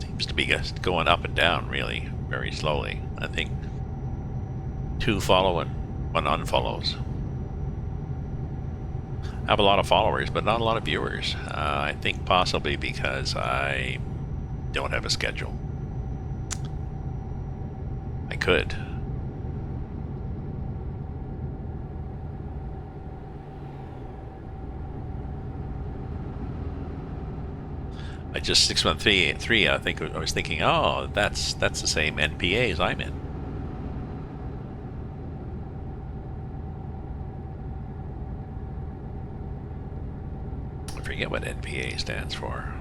Seems to be going up and down, really, very slowly. I think 2 follow and 1 unfollows. I have a lot of followers, but not a lot of viewers. I think possibly because I don't have a schedule. I could. I just 613. I think I was thinking, oh, that's the same NPA as I'm in. I forget what NPA stands for.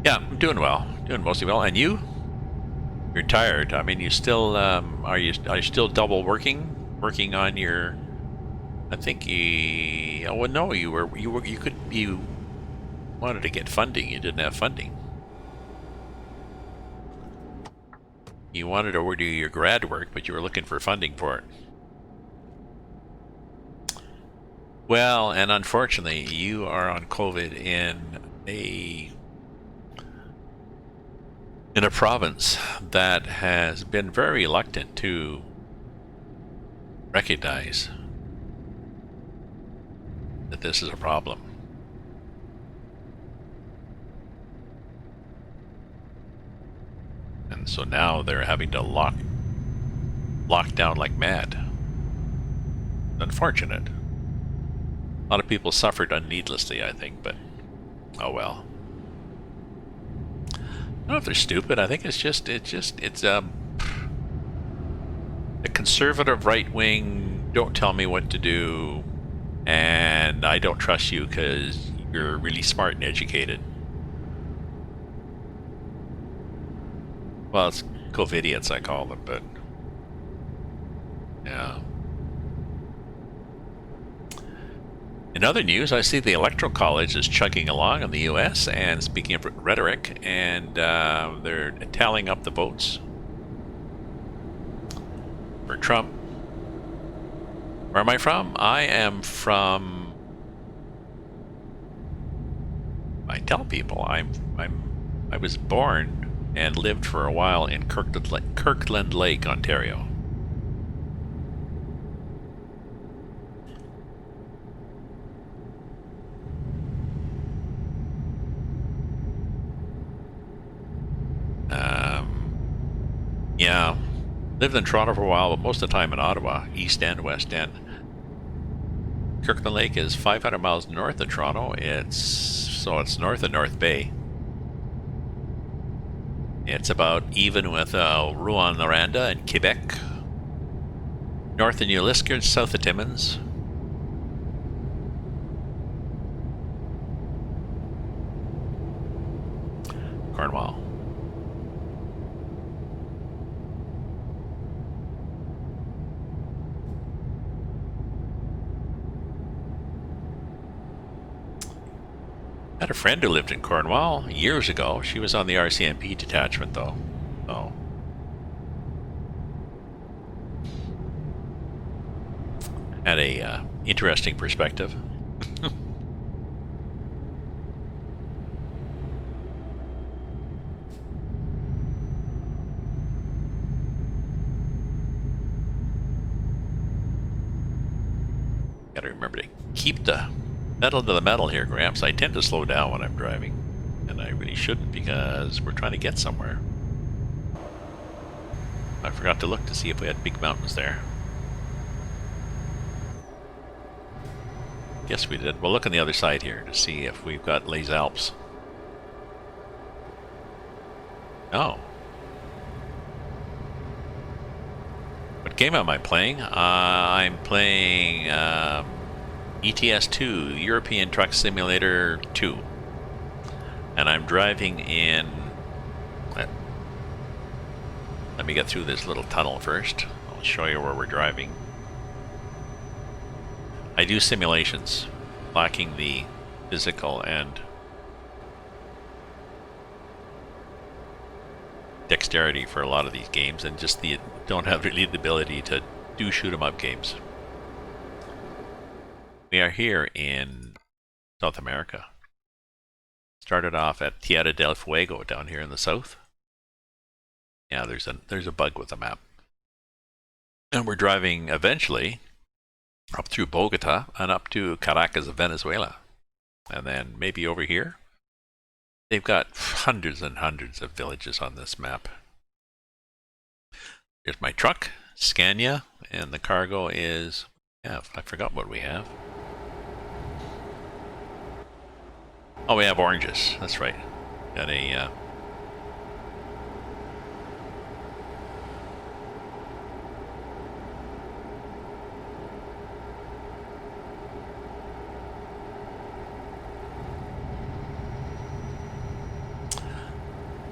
Yeah, I'm doing well. Doing mostly well. And you? You're tired. I mean, you still are you still double working on your? I think you. Oh well, no, you wanted to get funding. You didn't have funding. You wanted to do your grad work, but you were looking for funding for it. Well, and unfortunately, you are on COVID in a province that has been very reluctant to recognize that this is a problem. And so now they're having to lock down like mad. Unfortunate. A lot of people suffered needlessly, I think, but oh well. I don't know if they're stupid. I think it's the conservative right wing. Don't tell me what to do, and I don't trust you because you're really smart and educated. Well, it's COVIDiots, I call them, but yeah. In other news, I see the Electoral College is chugging along in the U.S. and speaking of rhetoric, and they're tallying up the votes for Trump. Where am I from? I am from. I tell people I was born and lived for a while in Kirkland Lake, Ontario. Yeah, lived in Toronto for a while, but most of the time in Ottawa, East End, West End. Kirkland Lake is 500 miles north of Toronto. It's north of North Bay. It's about even with Rouyn-Noranda and Quebec. North of New Liskeard, south of Timmins. Cornwall. I had a friend who lived in Cornwall years ago. She was on the RCMP detachment, though. So had a interesting perspective. Got to remember to keep the pedal to the metal here, Gramps. I tend to slow down when I'm driving, and I really shouldn't because we're trying to get somewhere. I forgot to look to see if we had big mountains there. Guess we did. We'll look on the other side here to see if we've got Les Alpes. Oh. What game am I playing? I'm playing ETS2, European Truck Simulator 2. And I'm driving in... Let me get through this little tunnel first. I'll show you where we're driving. I do simulations, lacking the physical and dexterity for a lot of these games, and just don't have really the ability to do shoot 'em up games. We are here in South America. Started off at Tierra del Fuego down here in the south. Yeah, there's a bug with the map. And we're driving eventually up through Bogota and up to Caracas, Venezuela. And then maybe over here. They've got hundreds and hundreds of villages on this map. Here's my truck, Scania, and the cargo is... Yeah, I forgot what we have. Oh, we have oranges. That's right. Got a...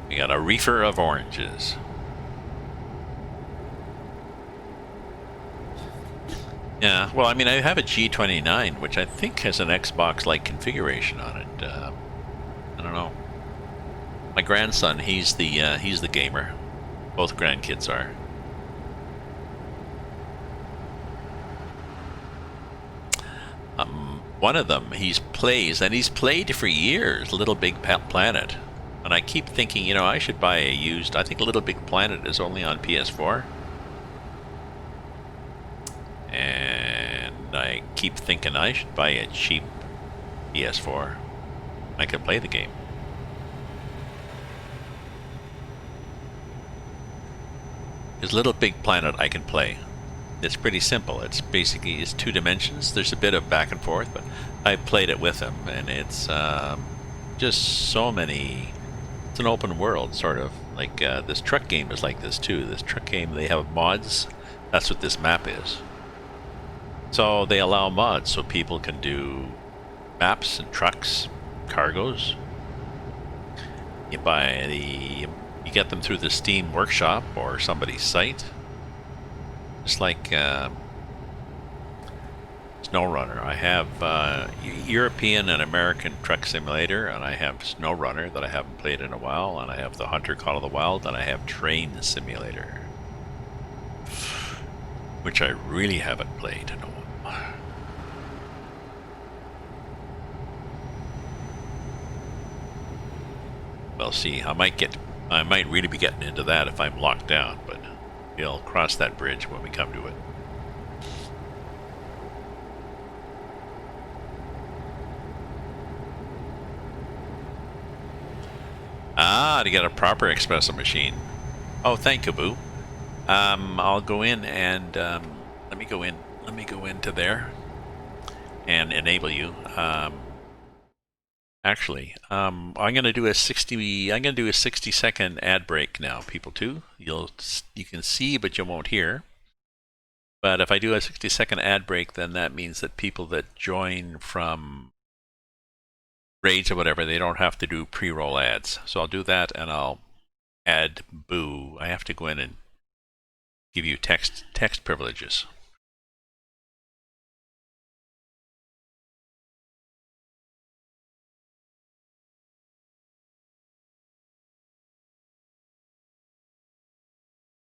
we got a reefer of oranges. Yeah, well, I mean, I have a G29, which I think has an Xbox-like configuration on it. I don't know. My grandson, he's the gamer. Both grandkids are. One of them, he's played for years, Little Big Planet. And I keep thinking, you know, I should buy a used... I think Little Big Planet is only on PS4. And I keep thinking I should buy a cheap PS4. I could play the game. Because Little Big Planet I can play. It's pretty simple. It's basically, it's 2 dimensions. There's a bit of back and forth, but I played it with him, and it's just so many... It's an open world, sort of. Like, this truck game is like this, too. This truck game, they have mods. That's what this map is. So they allow mods so people can do maps and trucks, cargoes. You get them through the Steam Workshop or somebody's site. Just like SnowRunner. I have European and American Truck Simulator, and I have SnowRunner that I haven't played in a while, and I have the Hunter Call of the Wild, and I have Train Simulator, which I really haven't played in a while. Well, see, I might really be getting into that if I'm locked down, but we'll cross that bridge when we come to it. Ah, to get a proper espresso machine. Oh, thank you, Boo. I'll go in and let me go into there and enable you. Actually, I'm gonna do a 60-second ad break now, people. Too. You can see, but you won't hear. But if I do a 60-second ad break, then that means that people that join from raids or whatever, they don't have to do pre-roll ads. So I'll do that, and I'll add Boo. I have to go in and give you text privileges.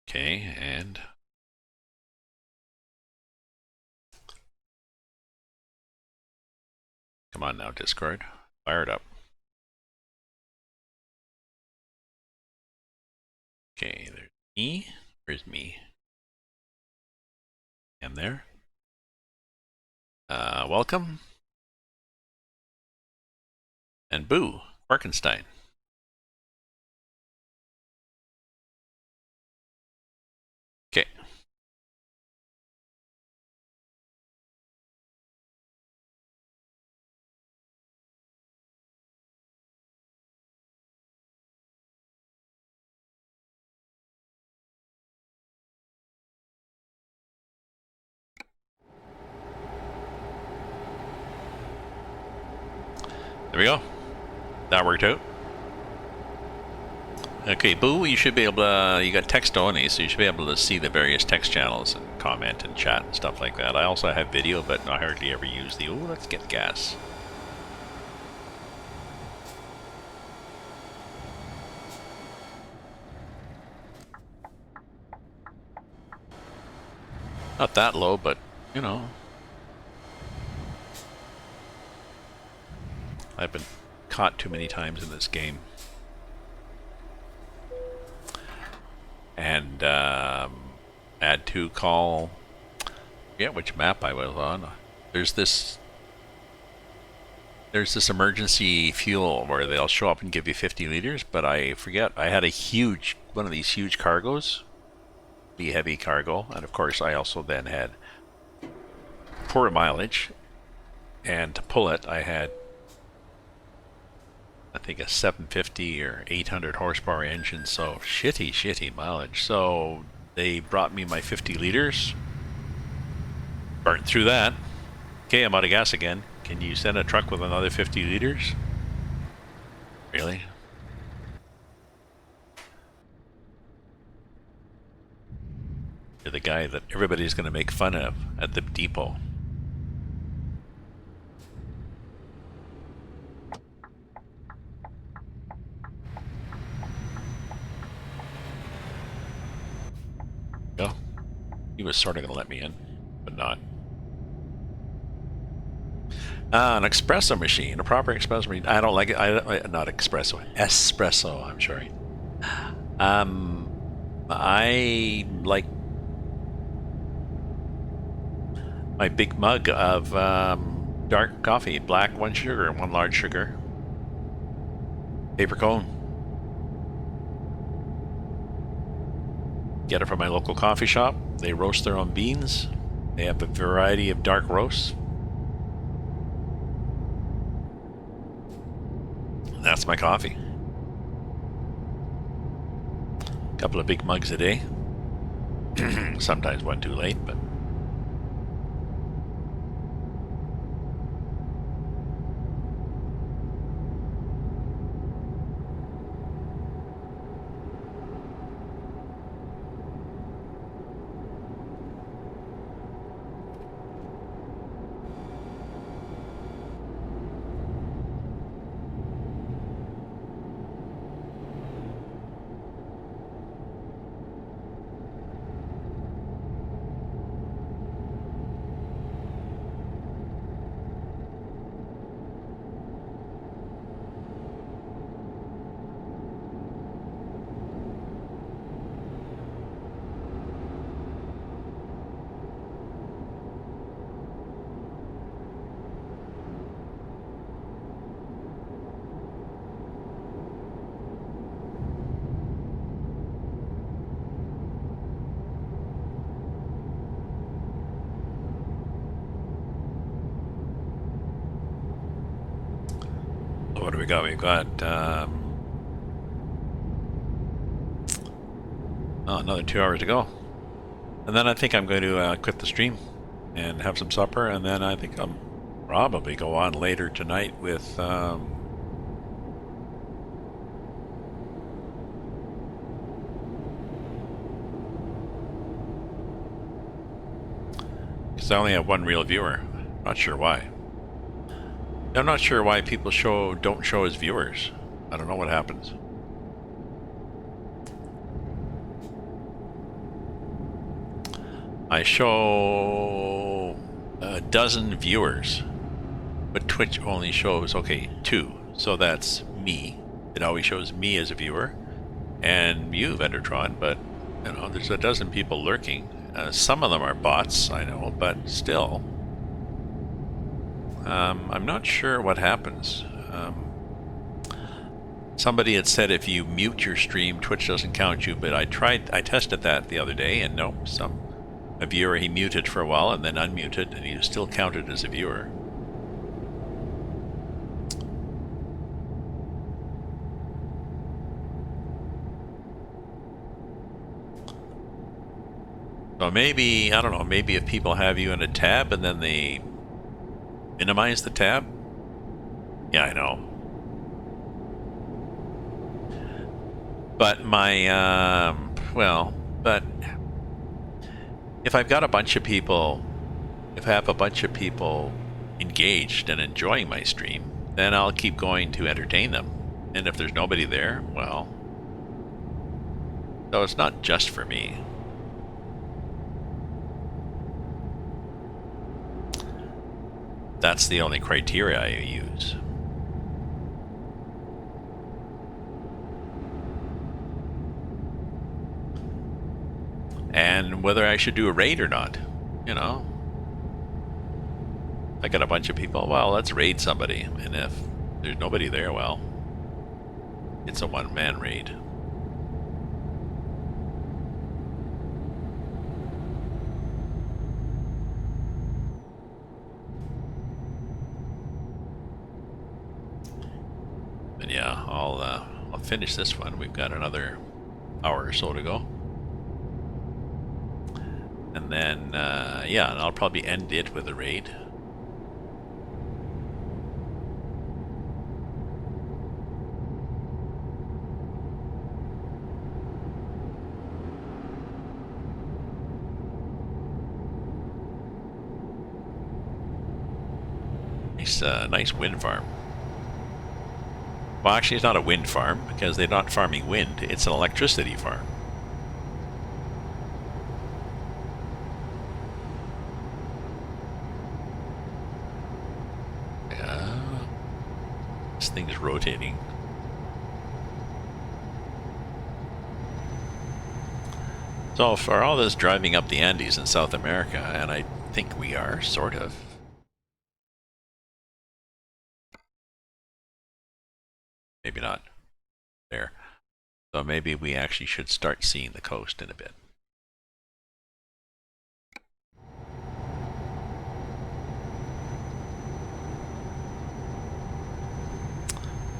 Okay, and come on now, Discord. Fire it up. Okay, there's me. Where's me? I'm there. Welcome. And Boo, Barkenstein. Okay. There we go. That worked out. Okay, Boo, you should be able to, you got text only, so you should be able to see the various text channels and comment and chat and stuff like that. I also have video, but I hardly ever use the, oh, let's get gas. Not that low, but, you know. I've been caught too many times in this game. And add to call. I forget which map I was on. There's this emergency fuel where they'll show up and give you 50 liters, but I forget. I had one of these huge cargos, the heavy cargo, and of course I also then had poor mileage, and to pull it I had, I think, a 750 or 800 horsepower engine, so shitty mileage. So they brought me my 50 liters, burnt through that. Okay, I'm out of gas again. Can you send a truck with another 50 liters? Really? You're the guy that everybody's going to make fun of at the depot. Go. He was sort of going to let me in, but not. An espresso machine, a proper espresso machine. I don't like it. Not espresso, espresso. I'm sorry. I like my big mug of dark coffee, black, 1 sugar, 1 large sugar, paper cone. Get it from my local coffee shop. They roast their own beans. They have a variety of dark roasts. That's my coffee. Couple of big mugs a day. Sometimes one too late, but what do we got? We've got another 2 hours to go. And then I think I'm going to quit the stream and have some supper, and then I think I'll probably go on later tonight with because I only have 1 real viewer. Not sure why. I'm not sure why people don't show as viewers. I don't know what happens. I show a dozen viewers, but Twitch only shows, okay, 2. So that's me. It always shows me as a viewer, and you, Vendertron, but you know, there's a dozen people lurking. Some of them are bots, I know, but still. I'm not sure what happens. Somebody had said if you mute your stream, Twitch doesn't count you, but I tested that the other day, and no, a viewer, he muted for a while and then unmuted, and he was still counted as a viewer. So maybe, I don't know, maybe if people have you in a tab and then they minimize the tab, Yeah, I know. But my, well, but if I've got a bunch of people, if I have a bunch of people engaged and enjoying my stream, then I'll keep going to entertain them. And if there's nobody there, well, so it's not just for me. That's the only criteria I use. And whether I should do a raid or not, you know. I got a bunch of people, well, let's raid somebody. And if there's nobody there, well, it's a one-man raid. But yeah, I'll finish this one. We've got another hour or so to go. And then, yeah, and I'll probably end it with a raid. Nice wind farm. Well, actually, it's not a wind farm because they're not farming wind. It's an electricity farm. Yeah, this thing's rotating. So for all this driving up the Andes in South America, and I think we are, sort of. Maybe not. There. So maybe we actually should start seeing the coast in a bit.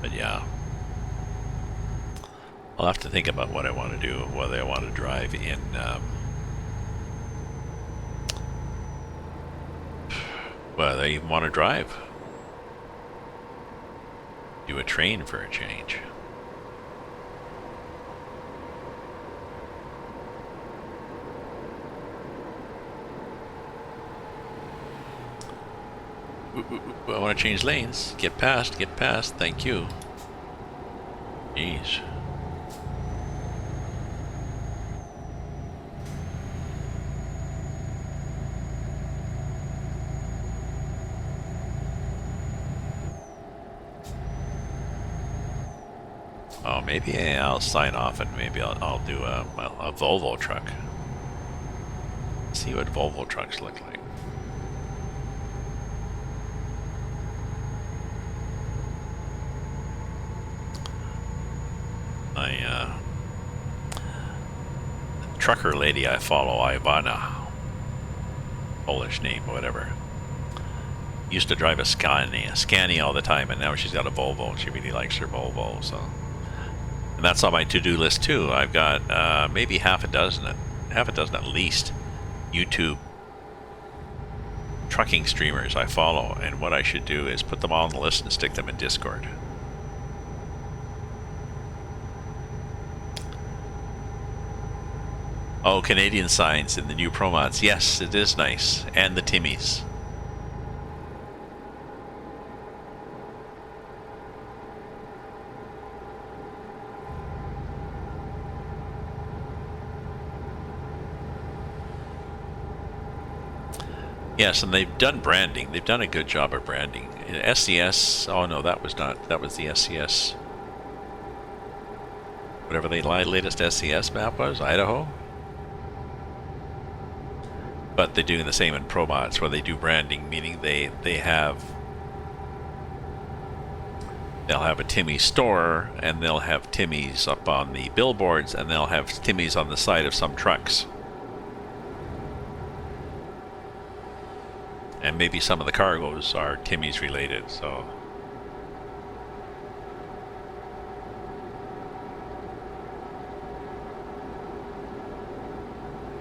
But yeah. I'll have to think about what I want to do, whether I want to drive in whether I even want to drive. Do a train for a change. I want to change lanes. Get past, thank you. Jeez. Oh, maybe I'll sign off and maybe I'll do a Volvo truck. See what Volvo trucks look like. Trucker lady I follow, Ivana, Polish name, whatever, used to drive a Scania all the time, and now she's got a Volvo, and she really likes her Volvo, so. And that's on my to-do list too. I've got maybe half a dozen at least, YouTube trucking streamers I follow, and what I should do is put them all on the list and stick them in Discord. Oh, Canadian signs in the new Pro mods. Yes, it is nice. And the Timmies. Yes, and they've done branding. They've done a good job of branding. SCS, oh no, that was not, that was the SCS. Whatever the latest SCS map was, Idaho? But they're doing the same in Pro mods, where they do branding, meaning they'll have a Timmy store, and they'll have Timmy's up on the billboards, and they'll have Timmy's on the side of some trucks. And maybe some of the cargoes are Timmy's related, so.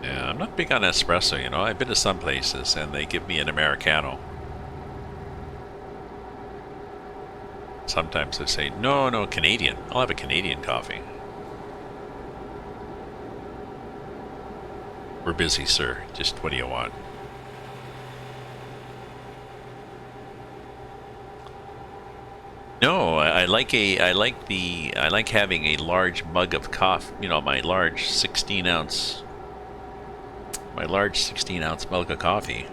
Yeah, I'm not big on espresso, you know. I've been to some places and they give me an Americano. sometimes I say, no, no, Canadian. I'll have a Canadian coffee. We're busy, sir. Just what do you want? No, I like having a large mug of coffee. You know, my large 16-ounce mug of coffee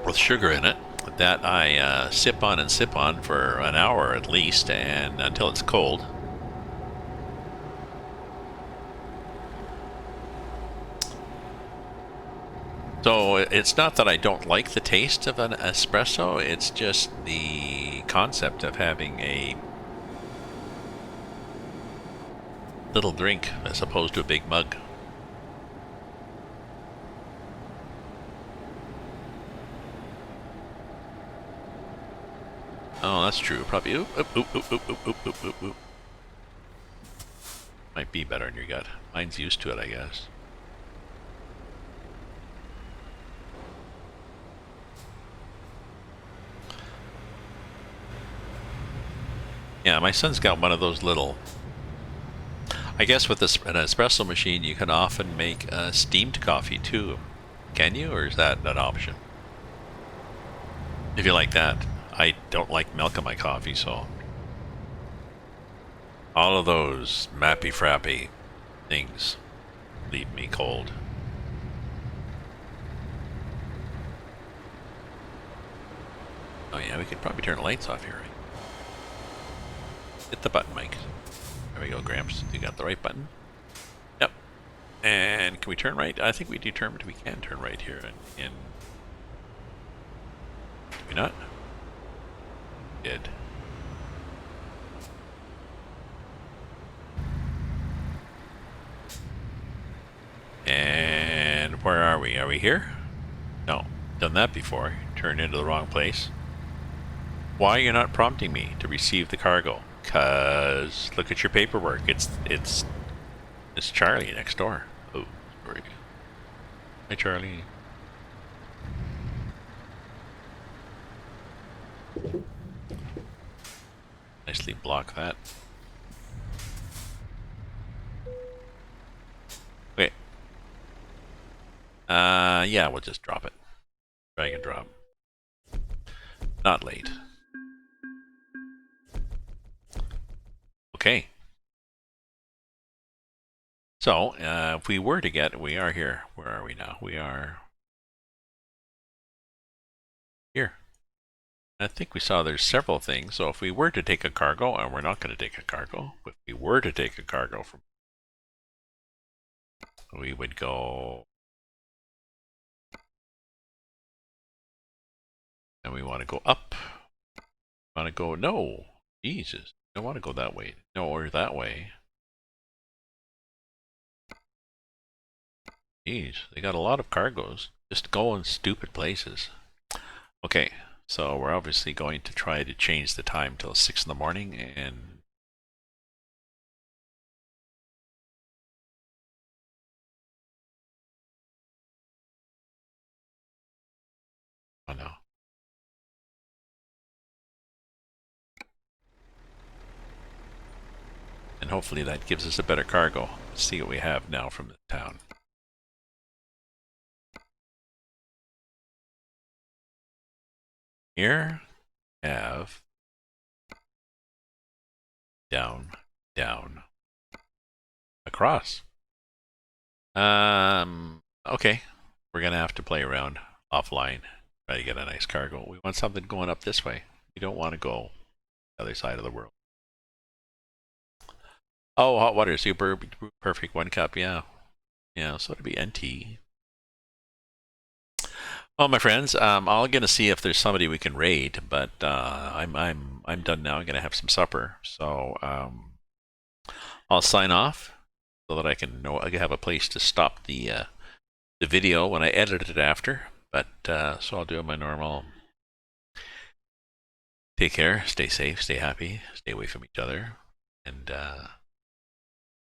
with sugar in it that I sip on and sip on for an hour at least, and until it's cold. So it's not that I don't like the taste of an espresso, it's just the concept of having a little drink as opposed to a big mug. Oh, that's true. Probably. Oop, oop, oop, oop, oop, oop, oop, oop, oop. Might be better in your gut. Mine's used to it, I guess. Yeah, my son's got one of those little... I guess with an espresso machine, you can often make steamed coffee too. Can you, or is that an option? If you like that. I don't like milk in my coffee, so... all of those mappy frappy things leave me cold. Oh yeah, we could probably turn the lights off here, right? Hit the button, Mike. There we go, Gramps. You got the right button? Yep. And can we turn right? I think we determined we can turn right here. Do we not? Did. And where are we? Are we here? No. Done that before. Turned into the wrong place. Why are you not prompting me to receive the cargo? 'Cause look at your paperwork. It's Charlie next door. Oh, sorry. Hi, Charlie. Nicely block that. Okay. Yeah, we'll just drop it. Drag and drop. Not late. Okay. So, if we were to get, we are here. Where are we now? We are here. I think we saw there's several things. So if we were to take a cargo, and we're not going to take a cargo, but if we were to take a cargo from, we would go, and we want to go up. Want to go, no, Jesus, I want to go that way. No, or that way. Jeez, they got a lot of cargoes. Just going stupid places. Okay, so we're obviously going to try to change the time till 6 in the morning, and oh no. And hopefully that gives us a better cargo. Let's see what we have now from the town. Here, have down, down, across. Okay. We're gonna have to play around offline, try to get a nice cargo. We want something going up this way. We don't want to go the other side of the world. Oh, hot water, super perfect 1 cup, yeah. Yeah, so it'd be NT. Well, my friends, I'm gonna see if there's somebody we can raid, but I'm done now. I'm gonna have some supper, so I'll sign off so that I can have a place to stop the video when I edit it after. But so I'll do my normal. Take care, stay safe, stay happy, stay away from each other, and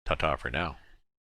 ta-ta for now.